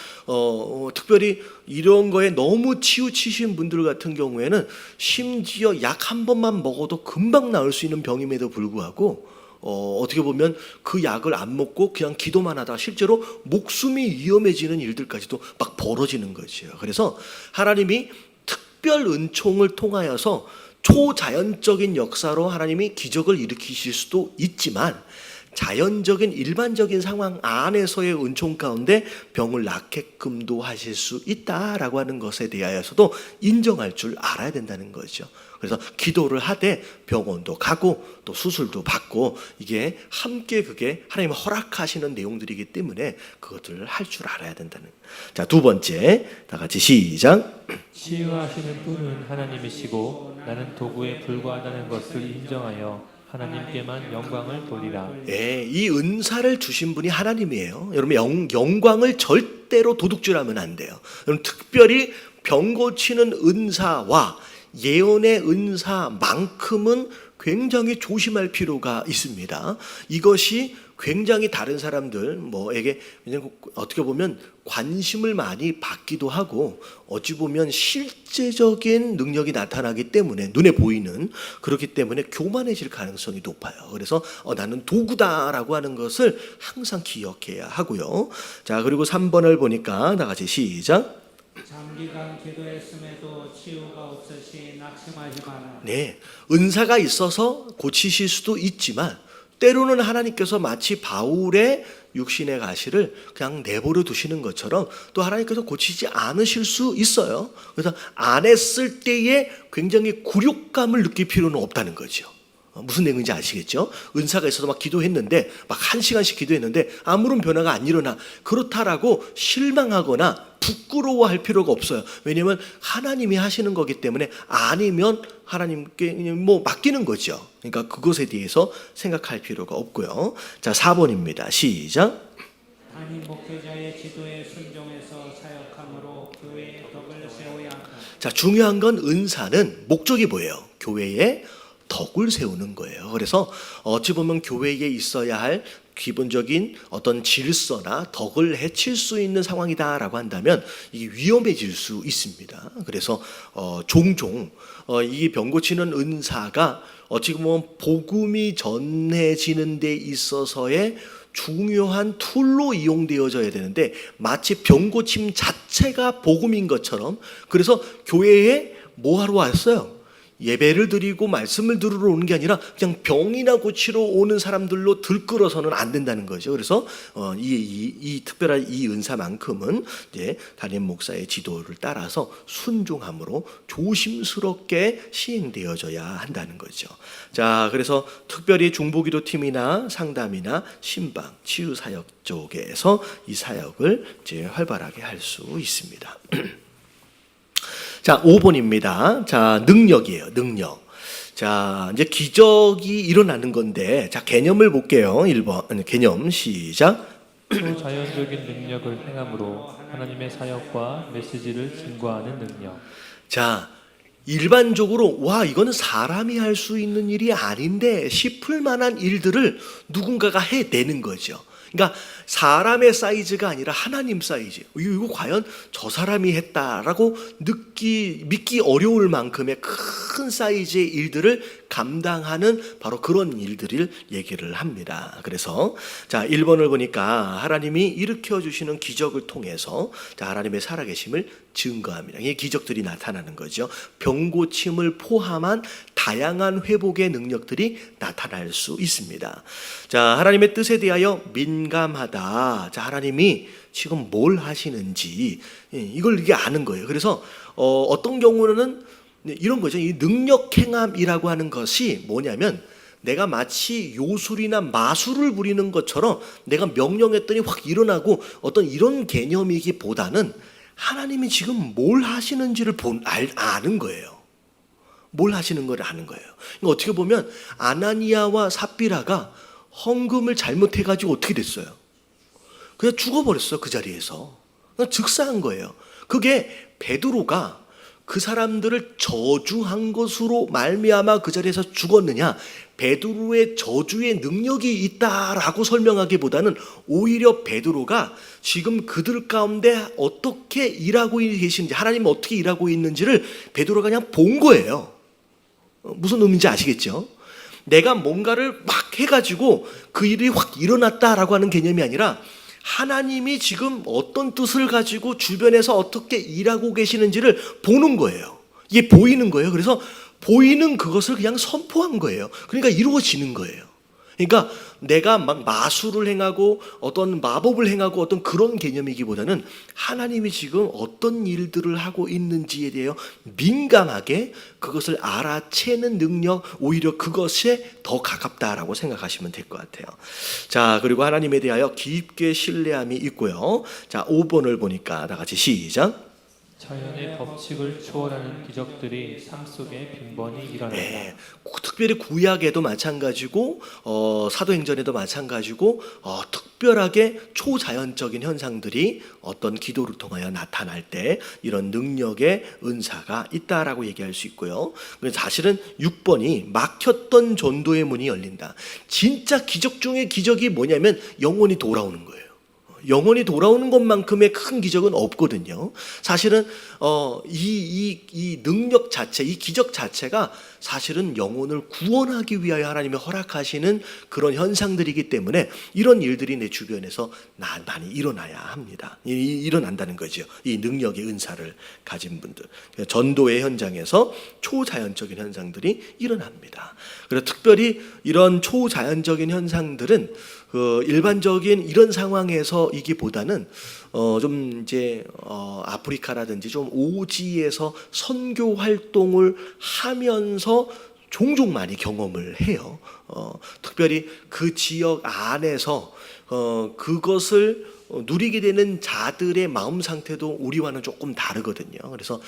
특별히 이런 거에 너무 치우치신 분들 같은 경우에는 심지어 약 한 번만 먹어도 금방 나을 수 있는 병임에도 불구하고 어떻게 보면 그 약을 안 먹고 그냥 기도만 하다 실제로 목숨이 위험해지는 일들까지도 막 벌어지는 거죠. 그래서 하나님이 특별 은총을 통하여서 초자연적인 역사로 하나님이 기적을 일으키실 수도 있지만 자연적인 일반적인 상황 안에서의 은총 가운데 병을 낫게끔도 하실 수 있다라고 하는 것에 대하여서도 인정할 줄 알아야 된다는 거죠. 그래서 기도를 하되 병원도 가고 또 수술도 받고 이게 함께 그게 하나님 허락하시는 내용들이기 때문에 그것들을 할 줄 알아야 된다는. 자, 두 번째 다 같이 시작. 치유하시는 분은 하나님이시고 나는 도구에 불과하다는 것을 인정하여 하나님께만 영광을 돌리라. 예, 이 은사를 주신 분이 하나님이에요. 여러분 영광을 절대로 도둑질하면 안 돼요. 여러분 특별히 병 고치는 은사와 예언의 은사만큼은 굉장히 조심할 필요가 있습니다. 이것이 굉장히 다른 사람들 뭐에게 어떻게 보면 관심을 많이 받기도 하고 어찌 보면 실제적인 능력이 나타나기 때문에 눈에 보이는 그렇기 때문에 교만해질 가능성이 높아요. 그래서 나는 도구다라고 하는 것을 항상 기억해야 하고요. 자, 그리고 3번을 보니까 다 같이 시작. 장기간 기도했음에도 치유가 없으시 낙심하지 마라. 네, 은사가 있어서 고치실 수도 있지만 때로는 하나님께서 마치 바울의 육신의 가시를 그냥 내버려 두시는 것처럼 또 하나님께서 고치지 않으실 수 있어요. 그래서 안 했을 때에 굉장히 굴욕감을 느낄 필요는 없다는 거죠. 무슨 내용인지 아시겠죠? 은사가 있어서 막 기도했는데 막 1시간씩 기도했는데 아무런 변화가 안 일어나. 그렇다라고 실망하거나 부끄러워할 필요가 없어요. 왜냐하면 하나님이 하시는 거기 때문에 아니면 하나님께 뭐 맡기는 거죠. 그러니까 그것에 대해서 생각할 필요가 없고요. 자, 4번입니다. 시작. 단임 목회자의 지도에 순종해서 사역함으로 교회의 덕을 세워야 한다. 자, 중요한 건 은사는 목적이 뭐예요? 교회에 덕을 세우는 거예요. 그래서 어찌 보면 교회에 있어야 할 기본적인 어떤 질서나 덕을 해칠 수 있는 상황이다라고 한다면 이게 위험해질 수 있습니다. 그래서 종종 이 병 고치는 은사가 어찌 보면 복음이 전해지는 데 있어서의 중요한 툴로 이용되어져야 되는데 마치 병고침 자체가 복음인 것처럼, 그래서 교회에 뭐 하러 왔어요? 예배를 드리고 말씀을 들으러 오는 게 아니라 그냥 병이나 고치러 오는 사람들로 들끓어서는 안 된다는 거죠. 그래서 이 특별한 이 은사만큼은 이제 담임 목사의 지도를 따라서 순종함으로 조심스럽게 시행되어져야 한다는 거죠. 자, 그래서 특별히 중보기도팀이나 상담이나 신방, 치유 사역 쪽에서 이 사역을 이제 활발하게 할 수 있습니다. 자, 5번입니다. 자, 능력이에요. 능력. 자, 이제 기적이 일어나는 건데, 자, 개념을 볼게요. 1번. 개념 시작. 초자연적인 능력을 행함으로 하나님의 사역과 메시지를 증거하는 능력. 자, 일반적으로 와, 이거는 사람이 할 수 있는 일이 아닌데 싶을 만한 일들을 누군가가 해내는 거죠. 그러니까 사람의 사이즈가 아니라 하나님 사이즈. 이거 과연 저 사람이 했다라고 믿기 어려울 만큼의 큰 사이즈의 일들을 감당하는 바로 그런 일들을 얘기를 합니다. 그래서 자, 1번을 보니까 하나님이 일으켜 주시는 기적을 통해서 자, 하나님의 살아계심을 증거합니다. 이 기적들이 나타나는 거죠. 병고침을 포함한 다양한 회복의 능력들이 나타날 수 있습니다. 자, 하나님의 뜻에 대하여 민감하다. 자, 하나님이 지금 뭘 하시는지 이걸 이게 아는 거예요. 그래서 어떤 경우는 이런 거죠. 이 능력 행함이라고 하는 것이 뭐냐면 내가 마치 요술이나 마술을 부리는 것처럼 내가 명령했더니 확 일어나고 어떤 이런 개념이기보다는 하나님이 지금 뭘 하시는지를 아는 거예요. 뭘 하시는 걸 아는 거예요. 그러니까 어떻게 보면 아나니아와 삽비라가 헌금을 잘못해가지고 어떻게 됐어요? 그냥 죽어버렸어. 그 자리에서. 그냥 즉사한 거예요. 그게 베드로가 그 사람들을 저주한 것으로 말미암아 그 자리에서 죽었느냐, 베드로의 저주의 능력이 있다라고 설명하기보다는 오히려 베드로가 지금 그들 가운데 어떻게 일하고 계시는지, 하나님은 어떻게 일하고 있는지를 베드로가 그냥 본 거예요. 무슨 의미인지 아시겠죠? 내가 뭔가를 막 해가지고 그 일이 확 일어났다라고 하는 개념이 아니라 하나님이 지금 어떤 뜻을 가지고 주변에서 어떻게 일하고 계시는지를 보는 거예요. 이게 보이는 거예요. 그래서 보이는 그것을 그냥 선포한 거예요. 그러니까 이루어지는 거예요. 그러니까 내가 막 마술을 행하고 어떤 마법을 행하고 어떤 그런 개념이기보다는 하나님이 지금 어떤 일들을 하고 있는지에 대해 민감하게 그것을 알아채는 능력, 오히려 그것에 더 가깝다라고 생각하시면 될 것 같아요. 자, 그리고 하나님에 대하여 깊게 신뢰함이 있고요. 자, 5번을 보니까 다 같이 시작. 자연의 법칙을 초월하는 기적들이 삶 속에 빈번히 일어난다. 네, 특별히 구약에도 마찬가지고 사도행전에도 마찬가지고 특별하게 초자연적인 현상들이 어떤 기도를 통하여 나타날 때 이런 능력의 은사가 있다라고 얘기할 수 있고요. 사실은 6번이 막혔던 전도의 문이 열린다. 진짜 기적 중에 기적이 뭐냐면 영혼이 돌아오는 거예요. 영혼이 돌아오는 것만큼의 큰 기적은 없거든요. 사실은 이 능력 자체, 이 기적 자체가 사실은 영혼을 구원하기 위하여 하나님이 허락하시는 그런 현상들이기 때문에 이런 일들이 내 주변에서 많이 일어나야 합니다. 일어난다는 거죠. 이 능력의 은사를 가진 분들, 전도의 현장에서 초자연적인 현상들이 일어납니다. 그래서 특별히 이런 초자연적인 현상들은 일반적인 이런 상황에서이기보다는 좀 이제 아프리카라든지 좀 오지에서 선교 활동을 하면서 종종 많이 경험을 해요. 특별히 그 지역 안에서 그것을 누리게 되는 자들의 마음 상태도 우리와는 조금 다르거든요. 그래서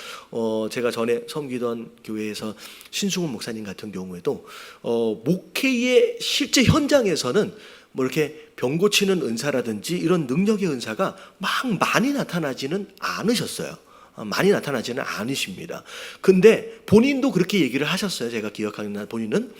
제가 전에 섬기던 교회에서 신승훈 목사님 같은 경우에도 목회의 실제 현장에서는 뭐 이렇게 병 고치는 은사라든지 이런 능력의 은사가 막 많이 나타나지는 않으셨어요. 많이 나타나지는 않으십니다. 근데 본인도 그렇게 얘기를 하셨어요. 제가 기억하는 본인은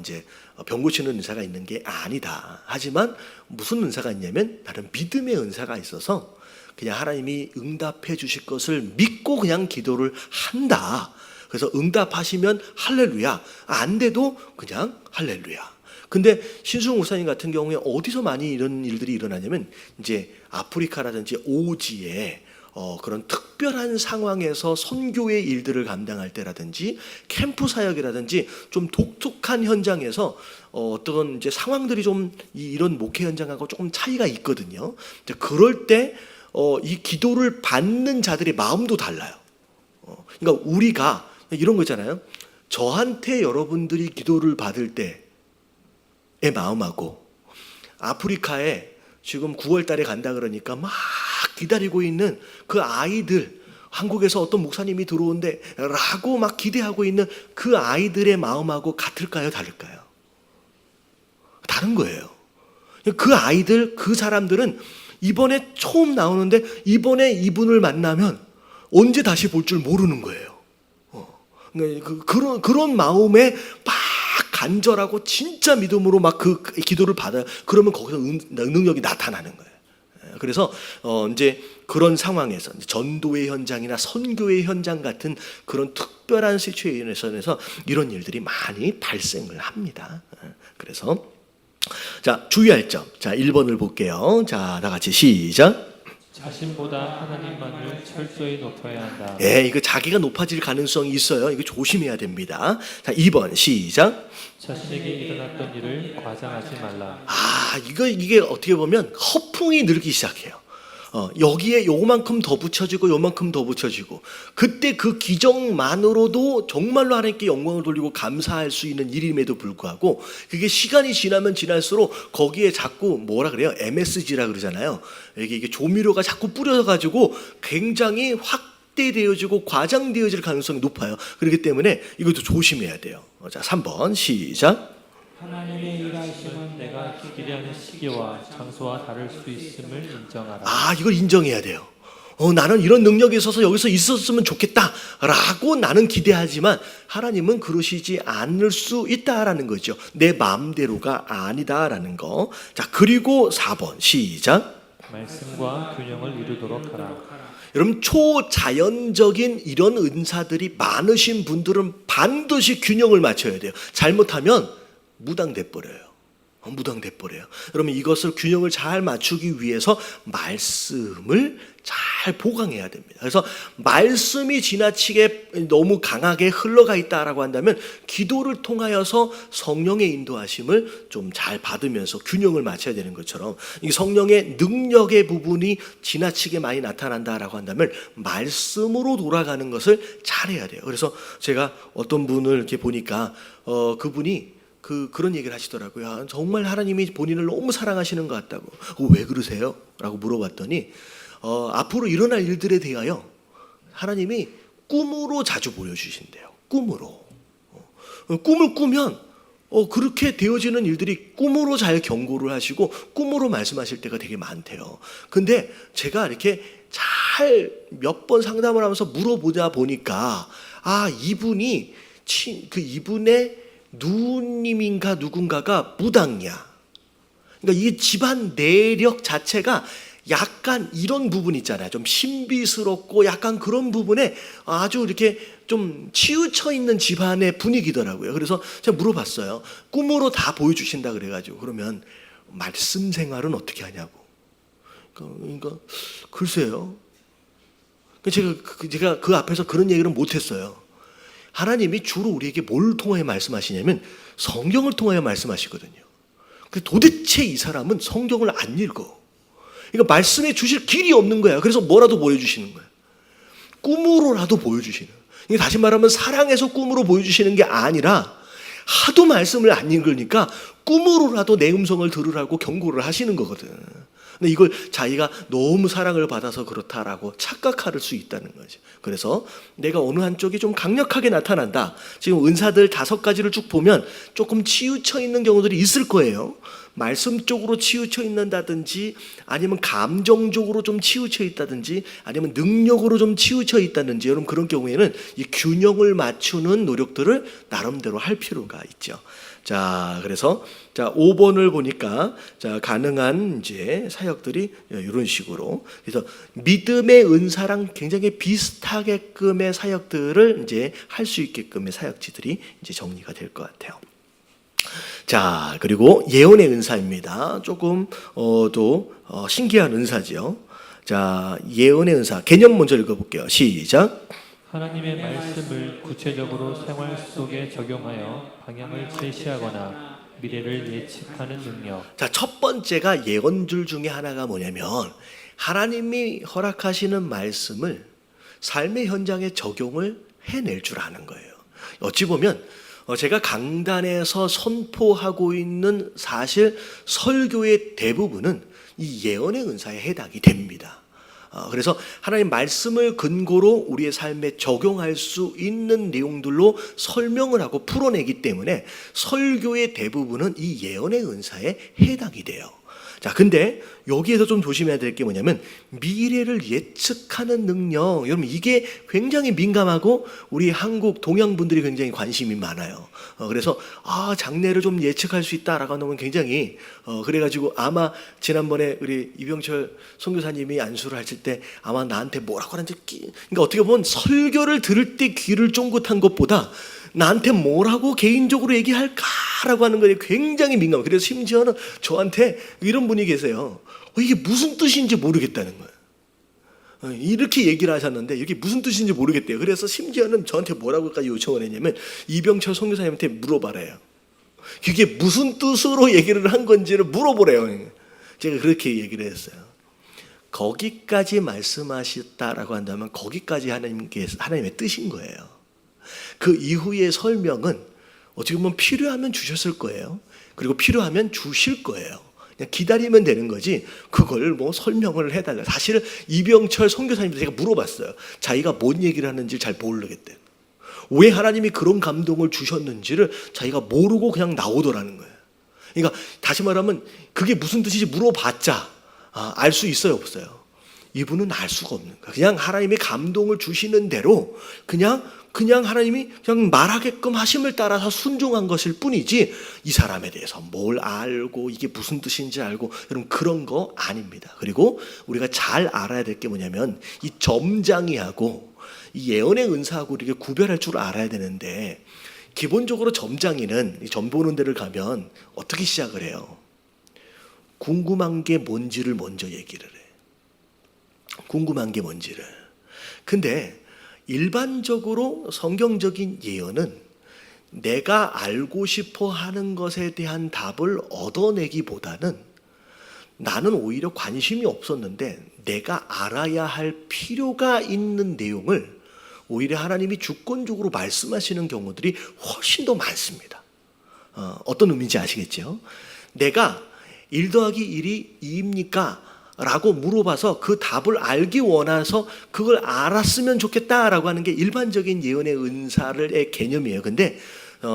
이제 병 고치는 은사가 있는 게 아니다. 하지만 무슨 은사가 있냐면 나는 믿음의 은사가 있어서 그냥 하나님이 응답해 주실 것을 믿고 그냥 기도를 한다. 그래서 응답하시면 할렐루야. 안 돼도 그냥 할렐루야. 근데 신승우 목사님 같은 경우에 어디서 많이 이런 일들이 일어나냐면 이제 아프리카라든지 오지에 그런 특별한 상황에서 선교의 일들을 감당할 때라든지 캠프 사역이라든지 좀 독특한 현장에서 어떤 이제 상황들이 좀 이런 목회 현장하고 조금 차이가 있거든요. 그럴 때 이 기도를 받는 자들의 마음도 달라요. 그러니까 우리가 이런 거 있잖아요. 저한테 여러분들이 기도를 받을 때의 마음하고 아프리카에 지금 9월 달에 간다 그러니까 막 기다리고 있는 그 아이들, 한국에서 어떤 목사님이 들어온대 라고 막 기대하고 있는 그 아이들의 마음하고 같을까요? 다를까요? 다른 거예요. 그 아이들, 그 사람들은 이번에 처음 나오는데 이번에 이분을 만나면 언제 다시 볼 줄 모르는 거예요. 그런 마음에 막 간절하고 진짜 믿음으로 막 그 기도를 받아요. 그러면 거기서 능력이 나타나는 거예요. 그래서 이제 그런 상황에서 전도의 현장이나 선교의 현장 같은 그런 특별한 시츄에이션에서 이런 일들이 많이 발생을 합니다. 그래서 자, 주의할 점. 자, 1번을 볼게요. 자, 다 같이 시작. 자신보다 하나님만을 철저히 높여야 한다. 예, 이거 자기가 높아질 가능성이 있어요. 이거 조심해야 됩니다. 자, 2번 시작. 자신에게 일어났던 일을 과장하지 말라. 이게 어떻게 보면 허풍이 늘기 시작해요. 여기에 요만큼 더 붙여지고 요만큼 더 붙여지고 그때 그 기적만으로도 정말로 하나님께 영광을 돌리고 감사할 수 있는 일임에도 불구하고 그게 시간이 지나면 지날수록 거기에 자꾸 뭐라 그래요? MSG라 그러잖아요. 이게 조미료가 자꾸 뿌려가지고 굉장히 확대되어지고 과장되어질 가능성이 높아요. 그렇기 때문에 이것도 조심해야 돼요. 자, 3번 시작. 하나님의 일하심은 내가 기대하는 시기와 장소와 다를 수 있음을 인정하라. 이걸 인정해야 돼요. 나는 이런 능력이 있어서 여기서 있었으면 좋겠다라고 나는 기대하지만 하나님은 그러시지 않을 수 있다라는 거죠. 내 마음대로가 아니다라는 거. 자, 그리고 4번 시작. 말씀과 균형을 이루도록 하라. 여러분, 초자연적인 이런 은사들이 많으신 분들은 반드시 균형을 맞춰야 돼요. 잘못하면 무당돼 버려요. 무당돼 버려요. 그러면 이것을 균형을 잘 맞추기 위해서 말씀을 잘 보강해야 됩니다. 그래서 말씀이 지나치게 너무 강하게 흘러가 있다라고 한다면 기도를 통하여서 성령의 인도하심을 좀 잘 받으면서 균형을 맞춰야 되는 것처럼 이 성령의 능력의 부분이 지나치게 많이 나타난다라고 한다면 말씀으로 돌아가는 것을 잘해야 돼요. 그래서 제가 어떤 분을 이렇게 보니까 그분이 그런 얘기를 하시더라고요. 정말 하나님이 본인을 너무 사랑하시는 것 같다고. 왜 그러세요? 라고 물어봤더니 앞으로 일어날 일들에 대하여 하나님이 꿈으로 자주 보여주신대요. 꿈으로. 꿈을 꾸면 그렇게 되어지는 일들이 꿈으로 잘 경고를 하시고 꿈으로 말씀하실 때가 되게 많대요. 근데 제가 이렇게 잘 몇 번 상담을 하면서 물어보자 보니까 이분이 이분의 누님인가 누군가가 무당이야. 그러니까 이 집안 내력 자체가 약간 이런 부분 있잖아요. 좀 신비스럽고 약간 그런 부분에 아주 이렇게 좀 치우쳐 있는 집안의 분위기더라고요. 그래서 제가 물어봤어요. 꿈으로 다 보여주신다 그래가지고 그러면 말씀 생활은 어떻게 하냐고. 그러니까 글쎄요. 제가 그 앞에서 그런 얘기를 못했어요. 하나님이 주로 우리에게 뭘 통하여 말씀하시냐면 성경을 통하여 말씀하시거든요. 도대체 이 사람은 성경을 안 읽어. 그러니까 말씀해 주실 길이 없는 거야. 그래서 뭐라도 보여주시는 거야. 꿈으로라도 보여주시는 거야. 다시 말하면 사랑해서 꿈으로 보여주시는 게 아니라 하도 말씀을 안 읽으니까 꿈으로라도 내 음성을 들으라고 경고를 하시는 거거든. 근데 이걸 자기가 너무 사랑을 받아서 그렇다라고 착각할 수 있다는 거죠. 그래서 내가 어느 한쪽이 좀 강력하게 나타난다. 지금 은사들 5가지를 쭉 보면 조금 치우쳐 있는 경우들이 있을 거예요. 말씀 쪽으로 치우쳐 있는다든지 아니면 감정적으로 좀 치우쳐 있다든지 아니면 능력으로 좀 치우쳐 있다든지 여러분 그런 경우에는 이 균형을 맞추는 노력들을 나름대로 할 필요가 있죠. 자, 그래서 5번을 보니까 가능한 이제 사역들이 이런 식으로 그래서 믿음의 은사랑 굉장히 비슷하게끔의 사역들을 이제 할 수 있게끔의 사역지들이 이제 정리가 될 것 같아요. 자, 그리고 예언의 은사입니다. 조금 또 신기한 은사지요. 자, 예언의 은사 개념 먼저 읽어볼게요. 시작. 하나님의 말씀을 구체적으로 생활 속에 적용하여 방향을 제시하거나 미래를 예측하는 능력. 자, 첫 번째가 예언줄 중에 하나가 뭐냐면 하나님이 허락하시는 말씀을 삶의 현장에 적용을 해낼 줄 아는 거예요. 어찌 보면 제가 강단에서 선포하고 있는 사실 설교의 대부분은 이 예언의 은사에 해당이 됩니다. 그래서 하나님 말씀을 근거로 우리의 삶에 적용할 수 있는 내용들로 설명을 하고 풀어내기 때문에 설교의 대부분은 이 예언의 은사에 해당이 돼요. 자, 근데 여기에서 좀 조심해야 될 게 뭐냐면 미래를 예측하는 능력. 여러분 이게 굉장히 민감하고 우리 한국 동양 분들이 굉장히 관심이 많아요. 그래서 장래를 좀 예측할 수 있다라고 하면 굉장히 그래가지고 아마 지난번에 우리 이병철 선교사님이 안수를 하실 때 아마 나한테 뭐라고 하는지 그러니까 어떻게 보면 설교를 들을 때 귀를 쫑긋한 것보다 나한테 뭐라고 개인적으로 얘기할까라고 하는 것에 굉장히 민감해요. 그래서 심지어는 저한테 이런 분이 계세요. 이게 무슨 뜻인지 모르겠다는 거예요. 이렇게 얘기를 하셨는데 이게 무슨 뜻인지 모르겠대요. 그래서 심지어는 저한테 뭐라고까지 요청을 했냐면 이병철 선교사님한테 물어봐래요. 그게 무슨 뜻으로 얘기를 한 건지를 물어보래요. 제가 그렇게 얘기를 했어요. 거기까지 말씀하셨다라고 한다면 거기까지 하나님의 뜻인 거예요. 그 이후의 설명은 어떻게 보면 필요하면 주셨을 거예요. 그리고 필요하면 주실 거예요. 그냥 기다리면 되는 거지 그걸 뭐 설명을 해달라. 사실 이병철 선교사님도 제가 물어봤어요. 자기가 뭔 얘기를 하는지 잘 모르겠대요. 왜 하나님이 그런 감동을 주셨는지를 자기가 모르고 그냥 나오더라는 거예요. 그러니까 다시 말하면 그게 무슨 뜻인지 물어봤자 알 수 있어요, 없어요? 이분은 알 수가 없는 거예요. 그냥 하나님이 감동을 주시는 대로 그냥 하나님이 그냥 말하게끔 하심을 따라서 순종한 것일 뿐이지 이 사람에 대해서 뭘 알고 이게 무슨 뜻인지 알고 여러분 그런 거 아닙니다. 그리고 우리가 잘 알아야 될 게 뭐냐면 이 점장이하고 이 예언의 은사하고 이렇게 구별할 줄 알아야 되는데 기본적으로 점장이는 점 보는 데를 가면 어떻게 시작을 해요? 궁금한 게 뭔지를 먼저 얘기를 해. 궁금한 게 뭔지를. 근데 일반적으로 성경적인 예언은 내가 알고 싶어 하는 것에 대한 답을 얻어내기보다는 나는 오히려 관심이 없었는데 내가 알아야 할 필요가 있는 내용을 오히려 하나님이 주권적으로 말씀하시는 경우들이 훨씬 더 많습니다. 어떤 의미인지 아시겠죠? 내가 1 더하기 1이 2입니까? 라고 물어봐서 그 답을 알기 원해서 그걸 알았으면 좋겠다라고 하는 게 일반적인 예언의 은사의 개념이에요. 근데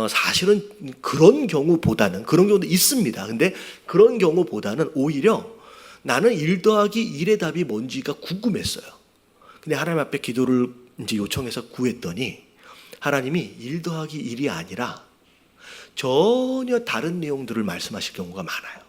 사실은 그런 경우보다는 그런 경우도 있습니다. 근데 그런 경우보다는 오히려 나는 1 더하기 1의 답이 뭔지가 궁금했어요. 근데 하나님 앞에 기도를 이제 요청해서 구했더니 하나님이 1 더하기 1이 아니라 전혀 다른 내용들을 말씀하실 경우가 많아요.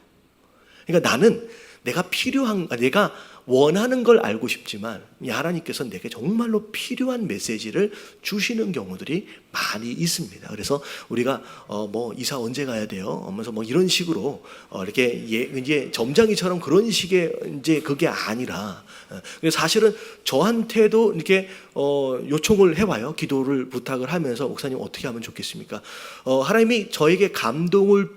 그러니까 나는 내가 원하는 걸 알고 싶지만 하나님께서 내게 정말로 필요한 메시지를 주시는 경우들이 많이 있습니다. 그래서 우리가 뭐 이사 언제 가야 돼요? 하면서 뭐 이런 식으로 이렇게 이제 점장이처럼 그런 식의 이제 그게 아니라 사실은 저한테도 이렇게 요청을 해와요. 기도를 부탁을 하면서 목사님 어떻게 하면 좋겠습니까? 하나님이 저에게 감동을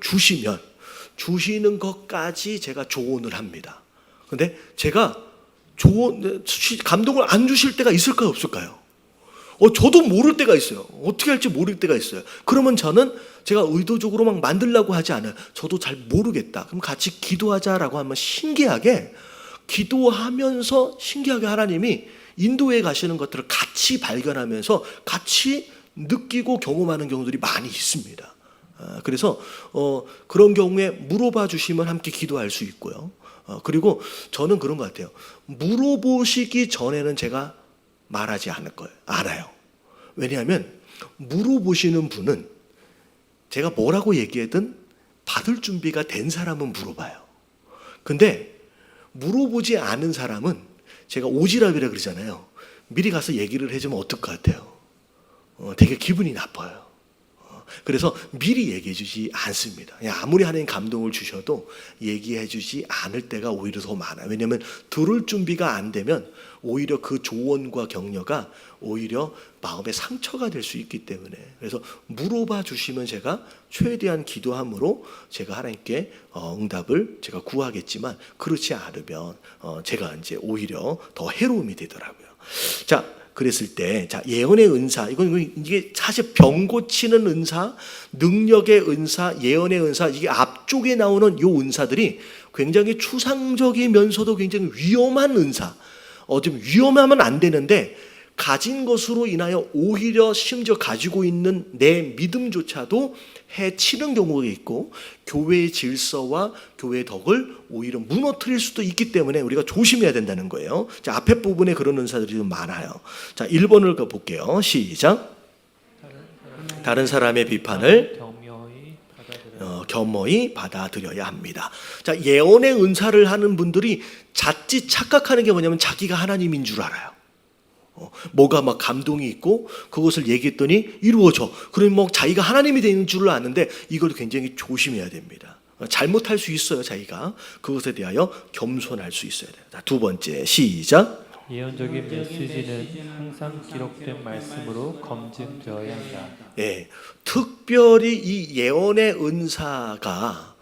주시는 것까지 제가 조언을 합니다. 근데 제가 감동을 안 주실 때가 있을까요, 없을까요? 저도 모를 때가 있어요. 어떻게 할지 모를 때가 있어요. 그러면 저는 제가 의도적으로 막 만들려고 하지 않아요. 저도 잘 모르겠다. 그럼 같이 기도하자라고 하면 신기하게 기도하면서 신기하게 하나님이 인도해 가시는 것들을 같이 발견하면서 같이 느끼고 경험하는 경우들이 많이 있습니다. 그래서 그런 경우에 물어봐 주시면 함께 기도할 수 있고요. 그리고 저는 그런 것 같아요. 물어보시기 전에는 제가 말하지 않을 거예요. 알아요. 왜냐하면 물어보시는 분은 제가 뭐라고 얘기하든 받을 준비가 된 사람은 물어봐요. 근데 물어보지 않은 사람은 제가 오지랖이라 그러잖아요. 미리 가서 얘기를 해주면 어떨 것 같아요? 되게 기분이 나빠요. 그래서 미리 얘기해 주지 않습니다. 그냥 아무리 하나님 감동을 주셔도 얘기해 주지 않을 때가 오히려 더 많아요. 왜냐하면 들을 준비가 안 되면 오히려 그 조언과 격려가 오히려 마음의 상처가 될 수 있기 때문에, 그래서 물어봐 주시면 제가 최대한 기도함으로 제가 하나님께 응답을 제가 구하겠지만, 그렇지 않으면 제가 이제 오히려 더 해로움이 되더라고요. 자, 그랬을 때, 자, 예언의 은사, 이게 사실 병 고치는 은사, 능력의 은사, 예언의 은사, 이게 앞쪽에 나오는 요 은사들이 굉장히 추상적이면서도 굉장히 위험한 은사, 좀 위험하면 안 되는데, 가진 것으로 인하여 오히려 심지어 가지고 있는 내 믿음조차도 해치는 경우가 있고, 교회의 질서와 교회의 덕을 오히려 무너뜨릴 수도 있기 때문에 우리가 조심해야 된다는 거예요. 자, 앞에 부분에 그런 은사들이 좀 많아요. 자, 1번을 볼게요. 시작. 다른 사람의 비판을 겸허히 받아들여야 합니다. 자, 예언의 은사를 하는 분들이 자칫 착각하는 게 뭐냐면 자기가 하나님인 줄 알아요. 뭐가 막 감동이 있고 그것을 얘기했더니 이루어져. 그러면 뭐 자기가 하나님이 되는 줄을 아는데, 이걸 굉장히 조심해야 됩니다. 잘못할 수 있어요. 자기가 그것에 대하여 겸손할 수 있어야 돼요. 자, 두 번째, 시작. 예언적인 메시지는 항상 기록된 말씀으로 검증되어야 한다. 예, 특별히 이 예언의 은사가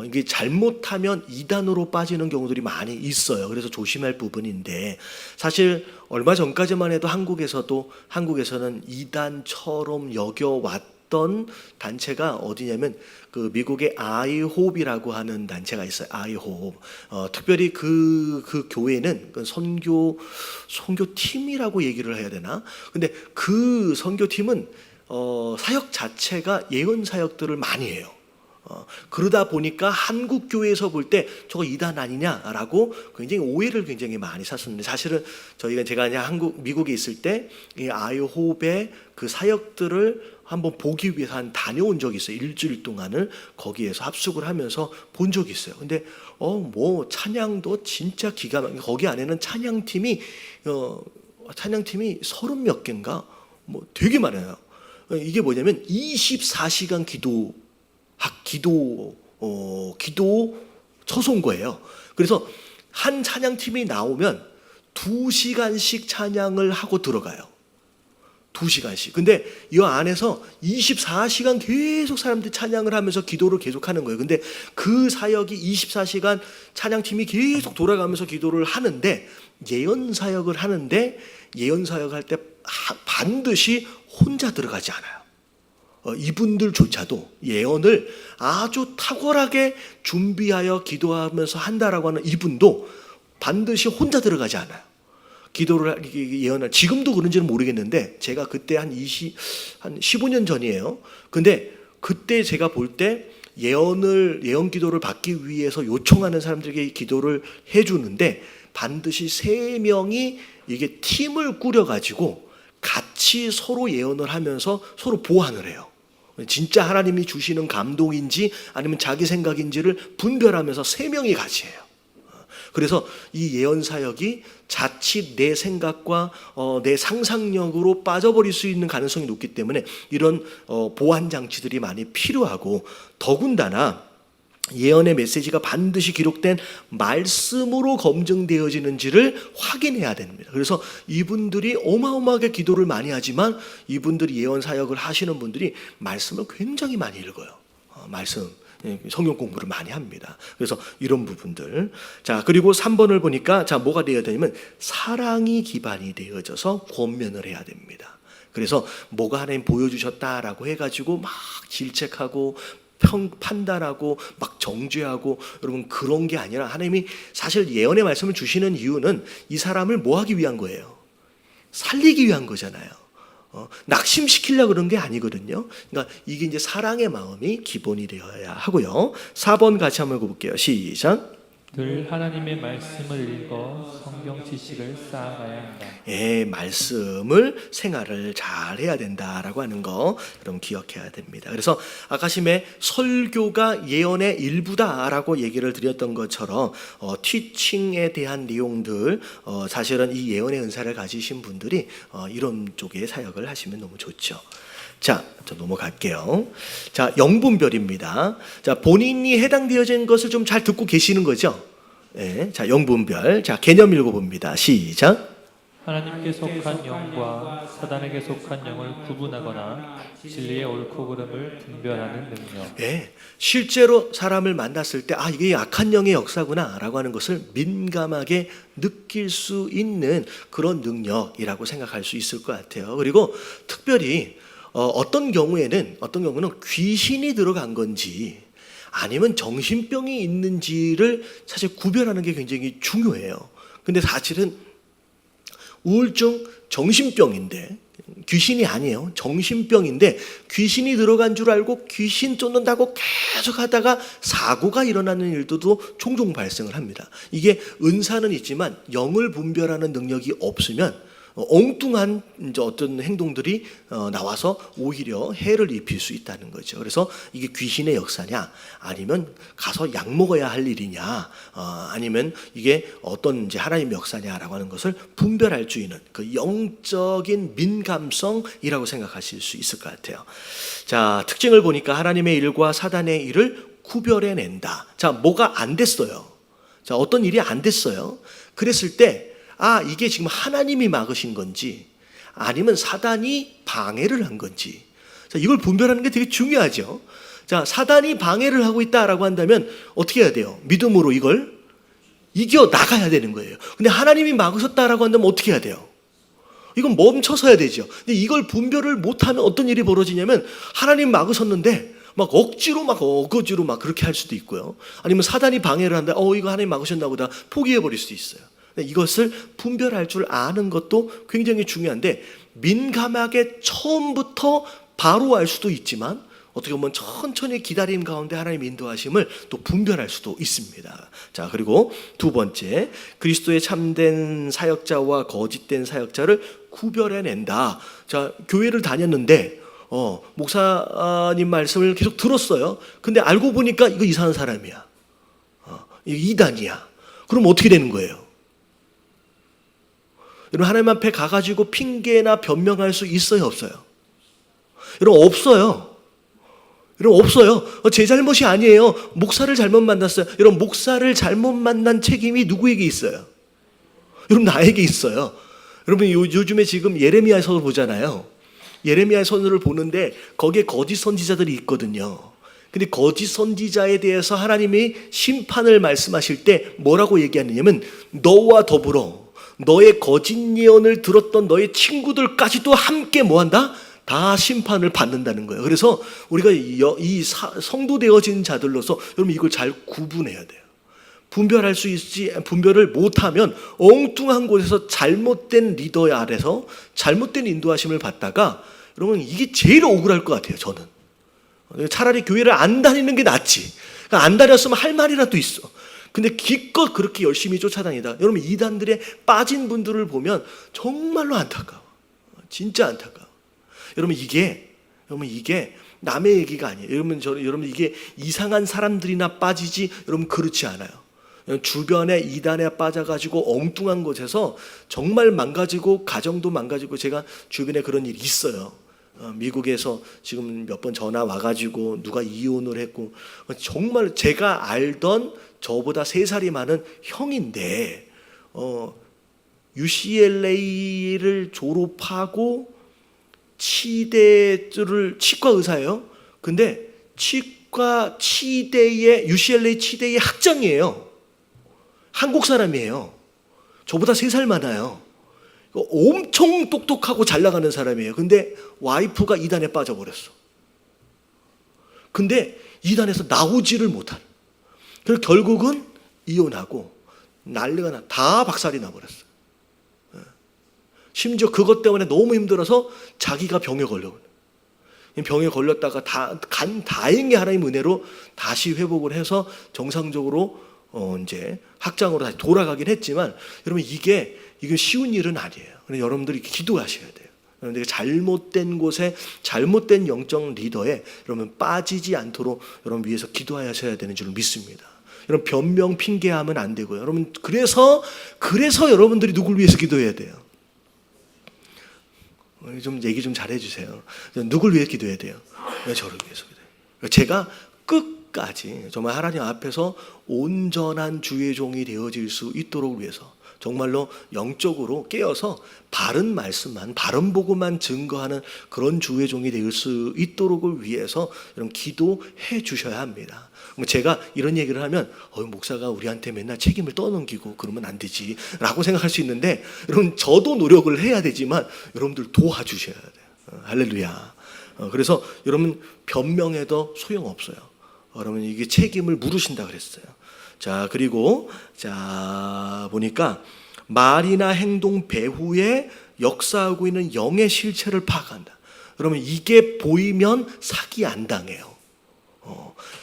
이게 잘못하면 이단으로 빠지는 경우들이 많이 있어요. 그래서 조심할 부분인데, 사실 얼마 전까지만 해도 한국에서는 이단처럼 여겨왔던 단체가 어디냐면 그 미국의 아이홉이라고 하는 단체가 있어요. 아이홉. 특별히 그 교회는 그 선교팀이라고 얘기를 해야 되나? 근데 그 선교팀은 사역 자체가 예언 사역들을 많이 해요. 그러다 보니까 한국 교회에서 볼 때 저거 이단 아니냐라고 굉장히 오해를 굉장히 많이 샀었는데, 사실은 제가 그냥 미국에 있을 때 이 아이홉의 그 사역들을 한번 보기 위해서 다녀온 적이 있어요. 일주일 동안을 거기에서 합숙을 하면서 본 적이 있어요. 근데 뭐 찬양도 진짜 기가 막히게, 거기 안에는 찬양팀이 30몇 개인가 뭐 되게 많아요. 이게 뭐냐면 24시간 기도 서서온 거예요. 그래서 한 찬양팀이 나오면 2시간씩 찬양을 하고 들어가요. 2시간씩. 근데 이 안에서 24시간 계속 사람들이 찬양을 하면서 기도를 계속하는 거예요. 근데 그 사역이 24시간 찬양팀이 계속 돌아가면서 기도를 하는데, 예언 사역을 하는데, 예언 사역할 때 반드시 혼자 들어가지 않아요. 이분들조차도 예언을 아주 탁월하게 준비하여 기도하면서 한다라고 하는 이분도 반드시 혼자 들어가지 않아요. 기도를 예언을, 지금도 그런지는 모르겠는데, 제가 그때 한 15년 전이에요. 근데 그때 제가 볼 때 예언 기도를 받기 위해서 요청하는 사람들에게 기도를 해주는데, 반드시 3명이 이게 팀을 꾸려가지고 같이 서로 예언을 하면서 서로 보완을 해요. 진짜 하나님이 주시는 감동인지 아니면 자기 생각인지를 분별하면서 3명이 같이 해요. 그래서 이 예언 사역이 자칫 내 생각과 내 상상력으로 빠져버릴 수 있는 가능성이 높기 때문에 이런 보완 장치들이 많이 필요하고, 더군다나 예언의 메시지가 반드시 기록된 말씀으로 검증되어지는지를 확인해야 됩니다. 그래서 이분들이 어마어마하게 기도를 많이 하지만, 이분들이 예언 사역을 하시는 분들이 말씀을 굉장히 많이 읽어요. 성경 공부를 많이 합니다. 그래서 이런 부분들. 자, 그리고 3번을 보니까, 자, 뭐가 되어야 되냐면 사랑이 기반이 되어져서 권면을 해야 됩니다. 그래서 뭐가 하나님 보여주셨다라고 해가지고 막 질책하고 판단하고 막 정죄하고, 여러분 그런 게 아니라, 하나님이 사실 예언의 말씀을 주시는 이유는 이 사람을 뭐 하기 위한 거예요? 살리기 위한 거잖아요. 낙심시키려고 그런 게 아니거든요. 그러니까 이게 이제 사랑의 마음이 기본이 되어야 하고요. 4번 같이 한번 읽어볼게요. 시작. 늘 하나님의 말씀을 읽어 성경 지식을 쌓아가야 한다. 예, 말씀을 생활을 잘 해야 된다라고 하는 거 여러분 기억해야 됩니다. 그래서 아까 심에 설교가 예언의 일부다라고 얘기를 드렸던 것처럼 티칭에 대한 내용들, 사실은 이 예언의 은사를 가지신 분들이 이런 쪽에 사역을 하시면 너무 좋죠. 자, 저 넘어갈게요. 자, 영분별입니다. 자, 본인이 해당되어진 것을 좀 잘 듣고 계시는 거죠? 네, 자, 영분별. 자, 개념 읽어봅니다. 시작. 하나님께 속한 영과 사단에게 속한 영을 구분하거나 진리의 옳고 그름을 분별하는 능력. 예, 실제로 사람을 만났을 때 이게 악한 영의 역사구나 라고 하는 것을 민감하게 느낄 수 있는 그런 능력이라고 생각할 수 있을 것 같아요. 그리고 특별히 어떤 경우는 귀신이 들어간 건지 아니면 정신병이 있는지를 사실 구별하는 게 굉장히 중요해요. 근데 사실은 우울증 정신병인데 귀신이 아니에요. 정신병인데 귀신이 들어간 줄 알고 귀신 쫓는다고 계속 하다가 사고가 일어나는 일도 종종 발생을 합니다. 이게 은사는 있지만 영을 분별하는 능력이 없으면 엉뚱한 이제 어떤 행동들이 나와서 오히려 해를 입힐 수 있다는 거죠. 그래서 이게 귀신의 역사냐, 아니면 가서 약 먹어야 할 일이냐, 아니면 이게 어떤 이제 하나님의 역사냐라고 하는 것을 분별할 수 있는 그 영적인 민감성이라고 생각하실 수 있을 것 같아요. 자, 특징을 보니까 하나님의 일과 사단의 일을 구별해낸다. 자, 뭐가 안 됐어요. 자, 어떤 일이 안 됐어요. 그랬을 때 이게 지금 하나님이 막으신 건지 아니면 사단이 방해를 한 건지, 자, 이걸 분별하는 게 되게 중요하죠. 자, 사단이 방해를 하고 있다라고 한다면 어떻게 해야 돼요? 믿음으로 이걸 이겨 나가야 되는 거예요. 근데 하나님이 막으셨다라고 한다면 어떻게 해야 돼요? 이건 멈춰서야 되죠. 근데 이걸 분별을 못하면 어떤 일이 벌어지냐면 하나님 막으셨는데 막 억지로 어거지로 그렇게 할 수도 있고요. 아니면 사단이 방해를 한다. 이거 하나님 막으셨나 보다 포기해버릴 수도 있어요. 이것을 분별할 줄 아는 것도 굉장히 중요한데, 민감하게 처음부터 바로 알 수도 있지만 어떻게 보면 천천히 기다림 가운데 하나님의 인도하심을 또 분별할 수도 있습니다. 자, 그리고 두 번째, 그리스도의 참된 사역자와 거짓된 사역자를 구별해낸다. 자, 교회를 다녔는데 목사님 말씀을 계속 들었어요. 근데 알고 보니까 이거 이상한 사람이야. 이거 이단이야. 그럼 어떻게 되는 거예요? 여러분, 하나님 앞에 가가지고 핑계나 변명할 수 있어요, 없어요? 여러분, 없어요. 여러분, 없어요. 제 잘못이 아니에요. 목사를 잘못 만났어요. 여러분, 목사를 잘못 만난 책임이 누구에게 있어요? 여러분, 나에게 있어요. 여러분, 요즘에 지금 예레미야서를 보잖아요. 예레미야서를 보는데 거기에 거짓 선지자들이 있거든요. 근데 거짓 선지자에 대해서 하나님이 심판을 말씀하실 때 뭐라고 얘기하느냐면, 너와 더불어 너의 거짓 예언을 들었던 너의 친구들까지도 함께 뭐한다? 다 심판을 받는다는 거예요. 그래서 우리가 이 성도 되어진 자들로서 여러분, 이걸 잘 구분해야 돼요. 분별할 수 있지, 분별을 못하면 엉뚱한 곳에서 잘못된 리더 아래서 잘못된 인도하심을 받다가, 여러분, 이게 제일 억울할 것 같아요. 저는 차라리 교회를 안 다니는 게 낫지. 그러니까 안 다녔으면 할 말이라도 있어. 근데 기껏 그렇게 열심히 쫓아다니다, 여러분, 이단들에 빠진 분들을 보면 정말로 안타까워. 진짜 안타까워. 여러분, 이게 남의 얘기가 아니에요. 여러분, 이게 이상한 사람들이나 빠지지, 여러분, 그렇지 않아요. 주변에 이단에 빠져가지고 엉뚱한 곳에서 정말 망가지고 가정도 망가지고, 제가 주변에 그런 일이 있어요. 미국에서 지금 몇 번 전화 와가지고 누가 이혼을 했고, 정말 제가 알던 저보다 3살이 많은 형인데 UCLA를 졸업하고 치과 의사예요. 근데 UCLA 치대의 학장이에요. 한국 사람이에요. 저보다 3살 많아요. 엄청 똑똑하고 잘 나가는 사람이에요. 근데 와이프가 이단에 빠져버렸어. 근데 이단에서 나오지를 못하는. 그래서 결국은 이혼하고 난리가 다 박살이 나버렸어요. 심지어 그것 때문에 너무 힘들어서 자기가 병에 걸려버려요. 병에 걸렸다가 다행히 하나님 은혜로 다시 회복을 해서 정상적으로 이제 학장으로 다시 돌아가긴 했지만, 여러분, 이게 쉬운 일은 아니에요. 그래서 여러분들이 기도하셔야 돼요. 여러분들이 잘못된 곳에 잘못된 영적 리더에 여러분 빠지지 않도록 여러분 위해서 기도하셔야 되는 줄 믿습니다. 여러분, 변명 핑계하면 안 되고요. 여러분, 그래서 여러분들이 누굴 위해서 기도해야 돼요? 좀 얘기 좀 잘해 주세요. 누굴 위해 기도해야 돼요? 왜 저를 위해서 기도해요? 제가 끝까지 정말 하나님 앞에서 온전한 주의 종이 되어질 수 있도록 위해서 정말로 영적으로 깨어서 바른 말씀만, 바른 복음만 증거하는 그런 주의 종이 될 수 있도록을 위해서 여러분 기도해 주셔야 합니다. 제가 이런 얘기를 하면 목사가 우리한테 맨날 책임을 떠넘기고 그러면 안 되지 라고 생각할 수 있는데, 여러분 저도 노력을 해야 되지만 여러분들 도와주셔야 돼요. 할렐루야. 그래서 여러분 변명해도 소용없어요. 여러분 이게 책임을 물으신다 그랬어요. 자, 그리고 자 보니까 말이나 행동 배후에 역사하고 있는 영의 실체를 파악한다. 그러면 이게 보이면 사기 안 당해요.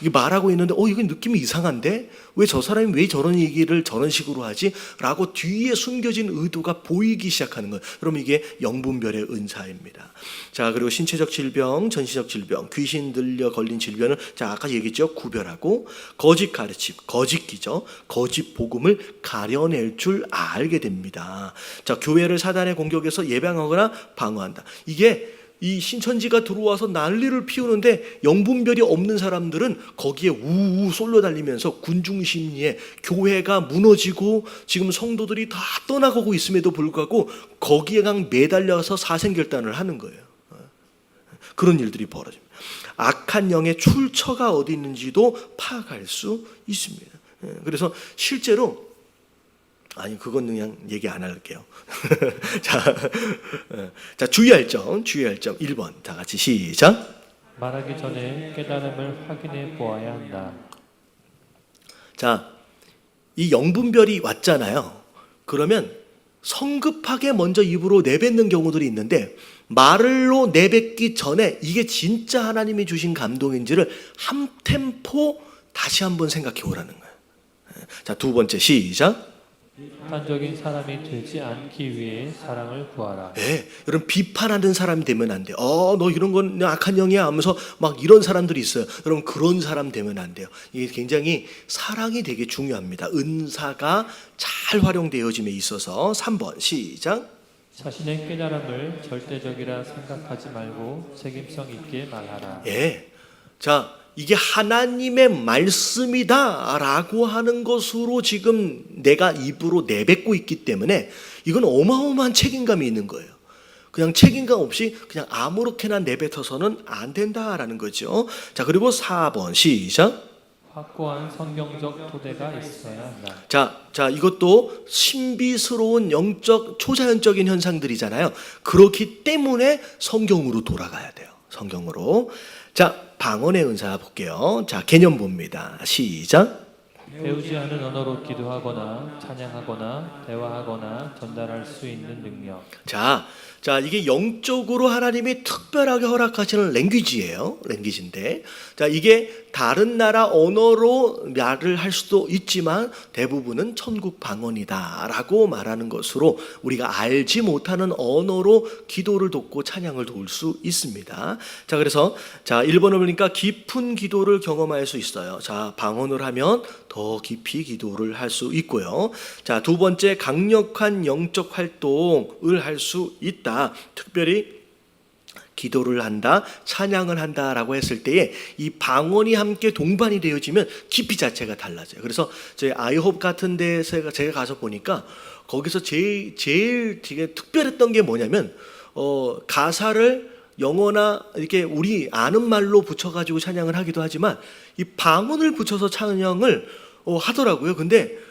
이게 말하고 있는데 이게 느낌이 이상한데 왜 저 사람이 왜 저런 얘기를 저런 식으로 하지? 라고 뒤에 숨겨진 의도가 보이기 시작하는 거예요. 그럼 이게 영분별의 은사입니다. 자, 그리고 신체적 질병, 전시적 질병, 귀신 들려 걸린 질병을 자 아까 얘기했죠. 구별하고 거짓 가르침, 거짓 기적, 거짓 복음을 가려낼 줄 알게 됩니다. 자, 교회를 사단의 공격에서 예방하거나 방어한다. 이게 이 신천지가 들어와서 난리를 피우는데 영분별이 없는 사람들은 거기에 우우 쏠려달리면서 군중심리에 교회가 무너지고 지금 성도들이 다 떠나가고 있음에도 불구하고 거기에 그냥 매달려서 사생결단을 하는 거예요. 그런 일들이 벌어집니다. 악한 영의 출처가 어디 있는지도 파악할 수 있습니다. 그래서 실제로 그건 그냥 얘기 안 할게요. 자, 주의할 점 1번 다 같이 시작. 말하기 전에 깨달음을 확인해 보아야 한다. 자, 이 영분별이 왔잖아요. 그러면 성급하게 먼저 입으로 내뱉는 경우들이 있는데 말로 내뱉기 전에 이게 진짜 하나님이 주신 감동인지를 한 템포 다시 한번 생각해 보라는 거예요. 자, 두 번째 시작. 비판적인 사람이 되지 않기 위해 사랑을 구하라. 네, 여러분 비판하는 사람이 되면 안 돼요. 너 이런 건 악한 영이야 하면서 막 이런 사람들이 있어요. 여러분 그런 사람 되면 안 돼요. 이게 굉장히 사랑이 되게 중요합니다. 은사가 잘 활용되어짐에 있어서 3번 시작. 자신의 깨달음을 절대적이라 생각하지 말고 책임성 있게 말하라. 예, 자 이게 하나님의 말씀이다라고 하는 것으로 지금 내가 입으로 내뱉고 있기 때문에 이건 어마어마한 책임감이 있는 거예요. 그냥 책임감 없이 그냥 아무렇게나 내뱉어서는 안 된다라는 거죠. 자, 그리고 4번 시작. 확고한 성경적 토대가 있어야 한다. 자, 이것도 신비스러운 영적 초자연적인 현상들이잖아요. 그렇기 때문에 성경으로 돌아가야 돼요. 성경으로. 자, 방언의 은사 볼게요. 자, 개념 봅니다. 시작. 배우지 않은 언어로 기도하거나 찬양하거나 대화하거나 전달할 수 있는 능력. 자, 이게 영적으로 하나님이 특별하게 허락하시는 랭귀지예요. 랭귀지인데, 자, 이게 다른 나라 언어로 말을 할 수도 있지만 대부분은 천국 방언이다라고 말하는 것으로 우리가 알지 못하는 언어로 기도를 돕고 찬양을 도울 수 있습니다. 자, 그래서 1번을 보니까 깊은 기도를 경험할 수 있어요. 자, 방언을 하면 더 깊이 기도를 할 수 있고요. 자, 두 번째 강력한 영적 활동을 할 수 있다. 특별히 기도를 한다, 찬양을 한다라고 했을 때에 이 방언이 함께 동반이 되어지면 깊이 자체가 달라져요. 그래서 저희 아이홉 같은 데서 제가 가서 보니까 거기서 제일 되게 특별했던 게 뭐냐면 가사를 영어나 이렇게 우리 아는 말로 붙여가지고 찬양을 하기도 하지만 이 방언을 붙여서 찬양을 하더라고요. 근데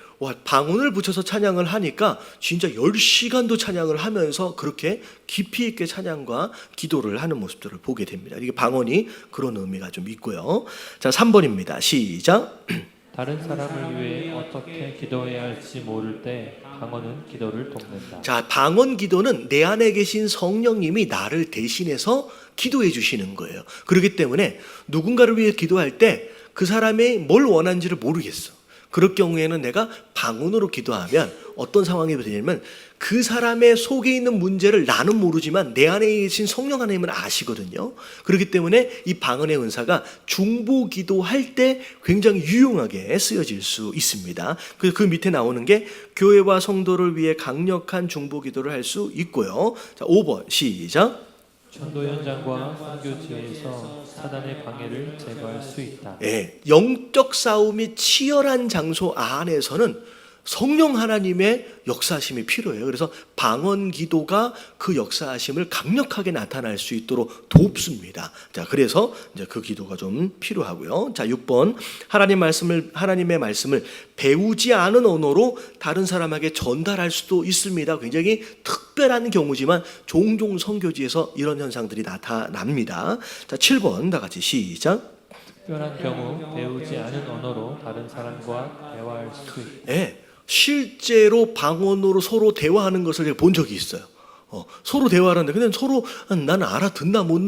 방언을 붙여서 찬양을 하니까 진짜 10시간도 찬양을 하면서 그렇게 깊이 있게 찬양과 기도를 하는 모습들을 보게 됩니다. 이게 방언이 그런 의미가 좀 있고요. 자, 3번입니다. 시작. 다른 사람을 위해 어떻게 기도해야 할지 모를 때 방언은 기도를 돕는다. 자, 방언 기도는 내 안에 계신 성령님이 나를 대신해서 기도해 주시는 거예요. 그렇기 때문에 누군가를 위해 기도할 때 그 사람이 뭘 원하는지를 모르겠어. 그럴 경우에는 내가 방언으로 기도하면 어떤 상황이 되냐면 그 사람의 속에 있는 문제를 나는 모르지만 내 안에 계신 성령 하나님은 아시거든요. 그렇기 때문에 이 방언의 은사가 중보 기도할 때 굉장히 유용하게 쓰여질 수 있습니다. 그 밑에 나오는 게 교회와 성도를 위해 강력한 중보 기도를 할 수 있고요. 자, 5번 시작. 전도 현장과 선교지에서 사단의 방해를 제거할 수 있다. 예, 영적 싸움이 치열한 장소 안에서는 성령 하나님의 역사하심이 필요해요. 그래서 방언 기도가 그 역사하심을 강력하게 나타날 수 있도록 돕습니다. 자, 그래서 이제 그 기도가 좀 필요하고요. 자, 6번 하나님의 말씀을 배우지 않은 언어로 다른 사람에게 전달할 수도 있습니다. 굉장히 특별한 경우지만 종종 선교지에서 이런 현상들이 나타납니다. 자, 7번 다 같이 시작. 특별한 경우 배우지 않은 언어로 다른 사람과 대화할 수 있다. 예, 실제로 방언으로 서로 대화하는 것을 제가 본 적이 있어요. 서로 대화를 하는데 그냥 서로 나는 알아듣나 못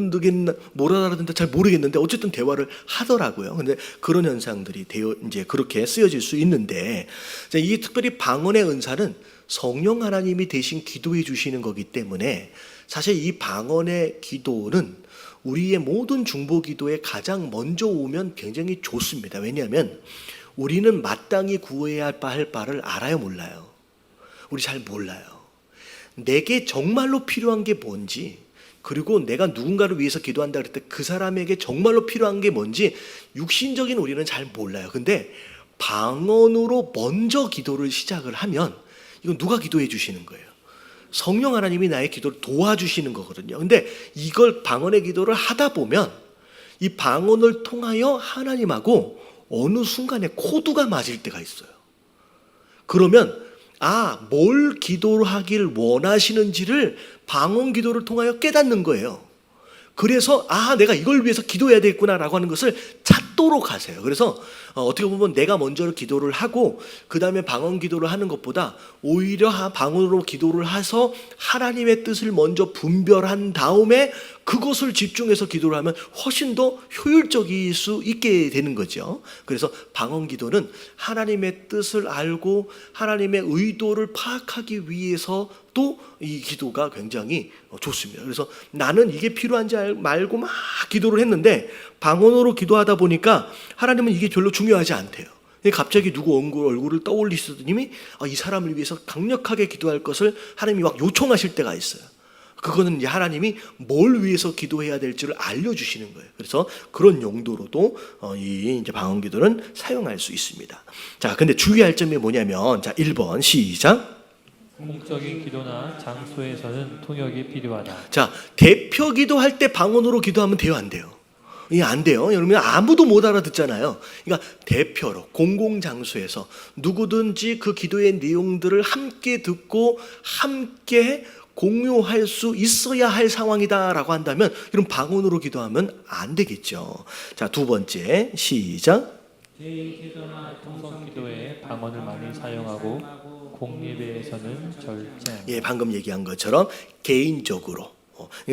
알아듣나 잘 모르겠는데 어쨌든 대화를 하더라고요. 근데 그런 현상들이 이제 그렇게 쓰여질 수 있는데, 이 특별히 방언의 은사는 성령 하나님이 대신 기도해 주시는 거기 때문에 사실 이 방언의 기도는 우리의 모든 중보 기도에 가장 먼저 오면 굉장히 좋습니다. 왜냐하면 우리는 마땅히 구해야 할 바를 알아요, 몰라요? 우리 잘 몰라요. 내게 정말로 필요한 게 뭔지, 그리고 내가 누군가를 위해서 기도한다 그럴 때 그 사람에게 정말로 필요한 게 뭔지 육신적인 우리는 잘 몰라요. 근데 방언으로 먼저 기도를 시작을 하면 이건 누가 기도해 주시는 거예요? 성령 하나님이 나의 기도를 도와주시는 거거든요. 근데 이걸 방언의 기도를 하다 보면 이 방언을 통하여 하나님하고 어느 순간에 코드가 맞을 때가 있어요. 그러면 뭘 기도하길 원하시는지를 방언 기도를 통하여 깨닫는 거예요. 그래서 내가 이걸 위해서 기도해야 되겠구나라고 하는 것을 찾도록 하세요. 그래서 어떻게 보면 내가 먼저 기도를 하고 그 다음에 방언 기도를 하는 것보다 오히려 방언으로 기도를 해서 하나님의 뜻을 먼저 분별한 다음에 그것을 집중해서 기도를 하면 훨씬 더 효율적일 수 있게 되는 거죠. 그래서 방언 기도는 하나님의 뜻을 알고 하나님의 의도를 파악하기 위해서 또 이 기도가 굉장히 좋습니다. 그래서 나는 이게 필요한지 말고 막 기도를 했는데 방언으로 기도하다 보니까 하나님은 이게 별로 중요하지 않대요. 갑자기 누구 얼굴을 떠올리시더니 이 사람을 위해서 강력하게 기도할 것을 하나님이 막 요청하실 때가 있어요. 그거는 이제 하나님이 뭘 위해서 기도해야 될지를 알려주시는 거예요. 그래서 그런 용도로도 이 이제 방언 기도는 사용할 수 있습니다. 자, 근데 주의할 점이 뭐냐면, 자, 1번 시작. 공적인 기도나 장소에서는 통역이 필요하다. 자, 대표 기도할 때 방언으로 기도하면 돼요, 안 돼요? 이게 안 돼요. 여러분 아무도 못 알아듣잖아요. 그러니까 대표로 공공장소에서 누구든지 그 기도의 내용들을 함께 듣고 함께 공유할 수 있어야 할 상황이다라고 한다면 이런 방언으로 기도하면 안 되겠죠. 자, 두 번째 시작. 개인 기도나 통성 기도에 방언을 많이 사용하고 공예배에서는 절제. 예, 방금 얘기한 것처럼 개인적으로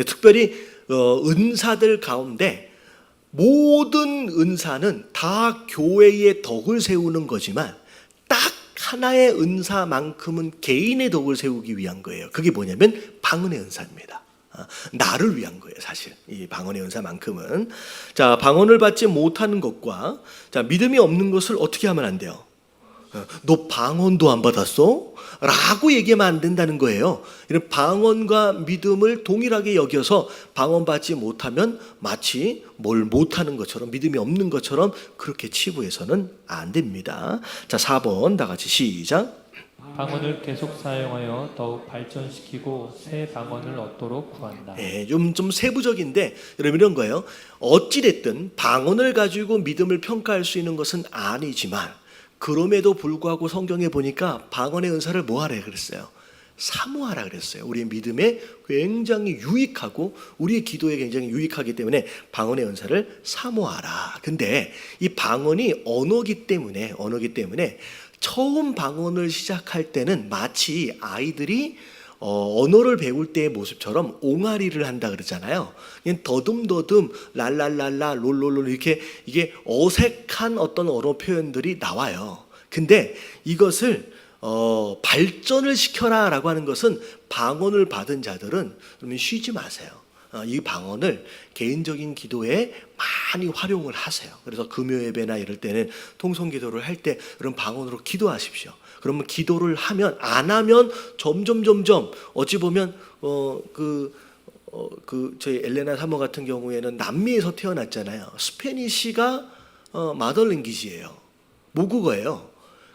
특별히 은사들 가운데 모든 은사는 다 교회의 덕을 세우는 거지만 딱 하나의 은사만큼은 개인의 덕을 세우기 위한 거예요. 그게 뭐냐면 방언의 은사입니다. 나를 위한 거예요, 사실. 이 방언의 은사만큼은. 자, 방언을 받지 못하는 것과 믿음이 없는 것을 어떻게 하면 안 돼요? 너 방언도 안 받았어? 라고 얘기하면 안 된다는 거예요. 이런 방언과 믿음을 동일하게 여겨서 방언 받지 못하면 마치 뭘 못하는 것처럼 믿음이 없는 것처럼 그렇게 치부해서는 안 됩니다. 자, 4번 다 같이 시작. 방언을 계속 사용하여 더욱 발전시키고 새 방언을 얻도록 구한다. 좀 세부적인데 여러분 이런 거예요. 어찌됐든 방언을 가지고 믿음을 평가할 수 있는 것은 아니지만 그럼에도 불구하고 성경에 보니까 방언의 은사를 뭐하라 그랬어요? 사모하라 그랬어요. 우리의 믿음에 굉장히 유익하고 우리의 기도에 굉장히 유익하기 때문에 방언의 은사를 사모하라. 근데 이 방언이 언어기 때문에 처음 방언을 시작할 때는 마치 아이들이 언어를 배울 때의 모습처럼 옹알이를 한다 그러잖아요. 그냥 더듬더듬 랄랄랄라 롤롤롤 이렇게 이게 어색한 어떤 언어 표현들이 나와요. 근데 이것을 발전을 시켜라라고 하는 것은 방언을 받은 자들은 그러면 쉬지 마세요. 이 방언을 개인적인 기도에 많이 활용을 하세요. 그래서 금요 예배나 이럴 때는 통성 기도를 할 때 그런 방언으로 기도하십시오. 그러면 기도를 하면 안 하면 점점 어찌 보면 저희 엘레나 사모 같은 경우에는 남미에서 태어났잖아요. 스페니시가 마더랭귀지예요. 모국어예요.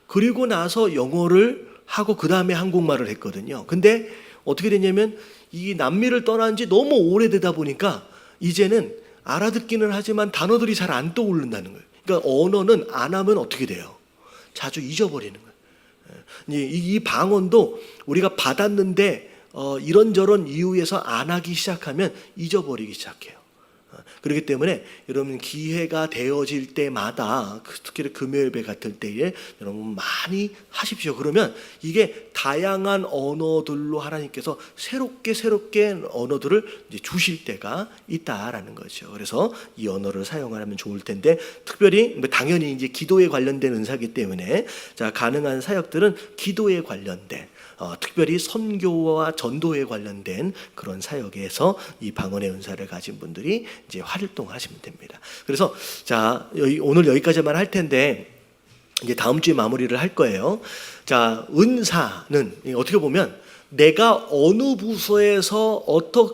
그리고 나서 영어를 하고 그 다음에 한국말을 했거든요. 근데 어떻게 됐냐면 이 남미를 떠난 지 너무 오래되다 보니까 이제는 알아듣기는 하지만 단어들이 잘 안 떠오른다는 거예요. 그러니까 언어는 안 하면 어떻게 돼요? 자주 잊어버리는 거예요. 이 방언도 우리가 받았는데 이런저런 이유에서 안 하기 시작하면 잊어버리기 시작해요. 그렇기 때문에 여러분 기회가 되어질 때마다 특히 금요일배 같을 때에 여러분 많이 하십시오. 그러면 이게 다양한 언어들로 하나님께서 새롭게 언어들을 이제 주실 때가 있다라는 거죠. 그래서 이 언어를 사용하면 좋을 텐데 특별히 당연히 이제 기도에 관련된 은사이기 때문에 자 가능한 사역들은 기도에 관련된 특별히 선교와 전도에 관련된 그런 사역에서 이 방언의 은사를 가진 분들이 이제 활동하시면 됩니다. 그래서 자 오늘 여기까지만 할 텐데 이제 다음 주에 마무리를 할 거예요. 자 은사는 어떻게 보면 내가 어느 부서에서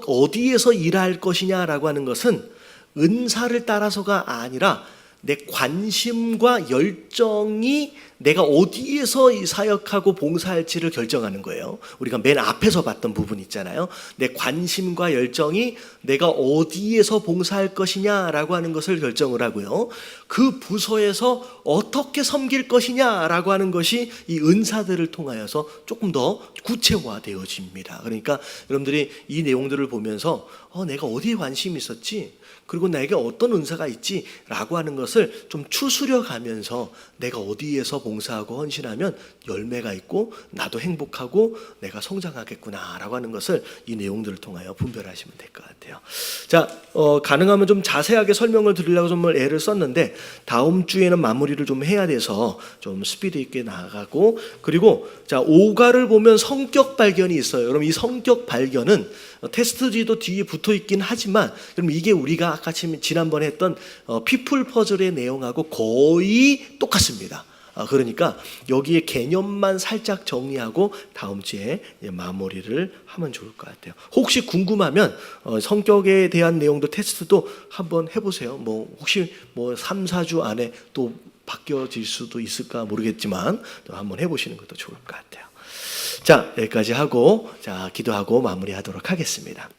어디에서 일할 것이냐라고 하는 것은 은사를 따라서가 아니라 내 관심과 열정이 내가 어디에서 이 사역하고 봉사할지를 결정하는 거예요. 우리가 맨 앞에서 봤던 부분 있잖아요. 내 관심과 열정이 내가 어디에서 봉사할 것이냐라고 하는 것을 결정을 하고요. 그 부서에서 어떻게 섬길 것이냐라고 하는 것이 이 은사들을 통하여서 조금 더 구체화되어집니다. 그러니까 여러분들이 이 내용들을 보면서 내가 어디에 관심이 있었지? 그리고 나에게 어떤 은사가 있지? 라고 하는 것을 좀 추스려 가면서 내가 어디에서 봉사하고 헌신하면 열매가 있고 나도 행복하고 내가 성장하겠구나 라고 하는 것을 이 내용들을 통하여 분별하시면 될 것 같아요. 자, 가능하면 좀 자세하게 설명을 드리려고 정말 애를 썼는데 다음 주에는 마무리를 좀 해야 돼서 좀 스피드 있게 나가고 그리고 자 5가를 보면 성격 발견이 있어요. 여러분 이 성격 발견은 테스트지도 뒤에 붙어 있긴 하지만 그럼 이게 우리가 아까 지난번에 했던 피플 퍼즐의 내용하고 거의 똑같습니다. 그러니까 여기에 개념만 살짝 정리하고 다음 주에 마무리를 하면 좋을 것 같아요. 혹시 궁금하면 성격에 대한 내용도 테스트도 한번 해보세요. 혹시 3, 4주 안에 또 바뀌어질 수도 있을까 모르겠지만 또 한번 해보시는 것도 좋을 것 같아요. 자, 여기까지 하고 자 기도하고 마무리하도록 하겠습니다.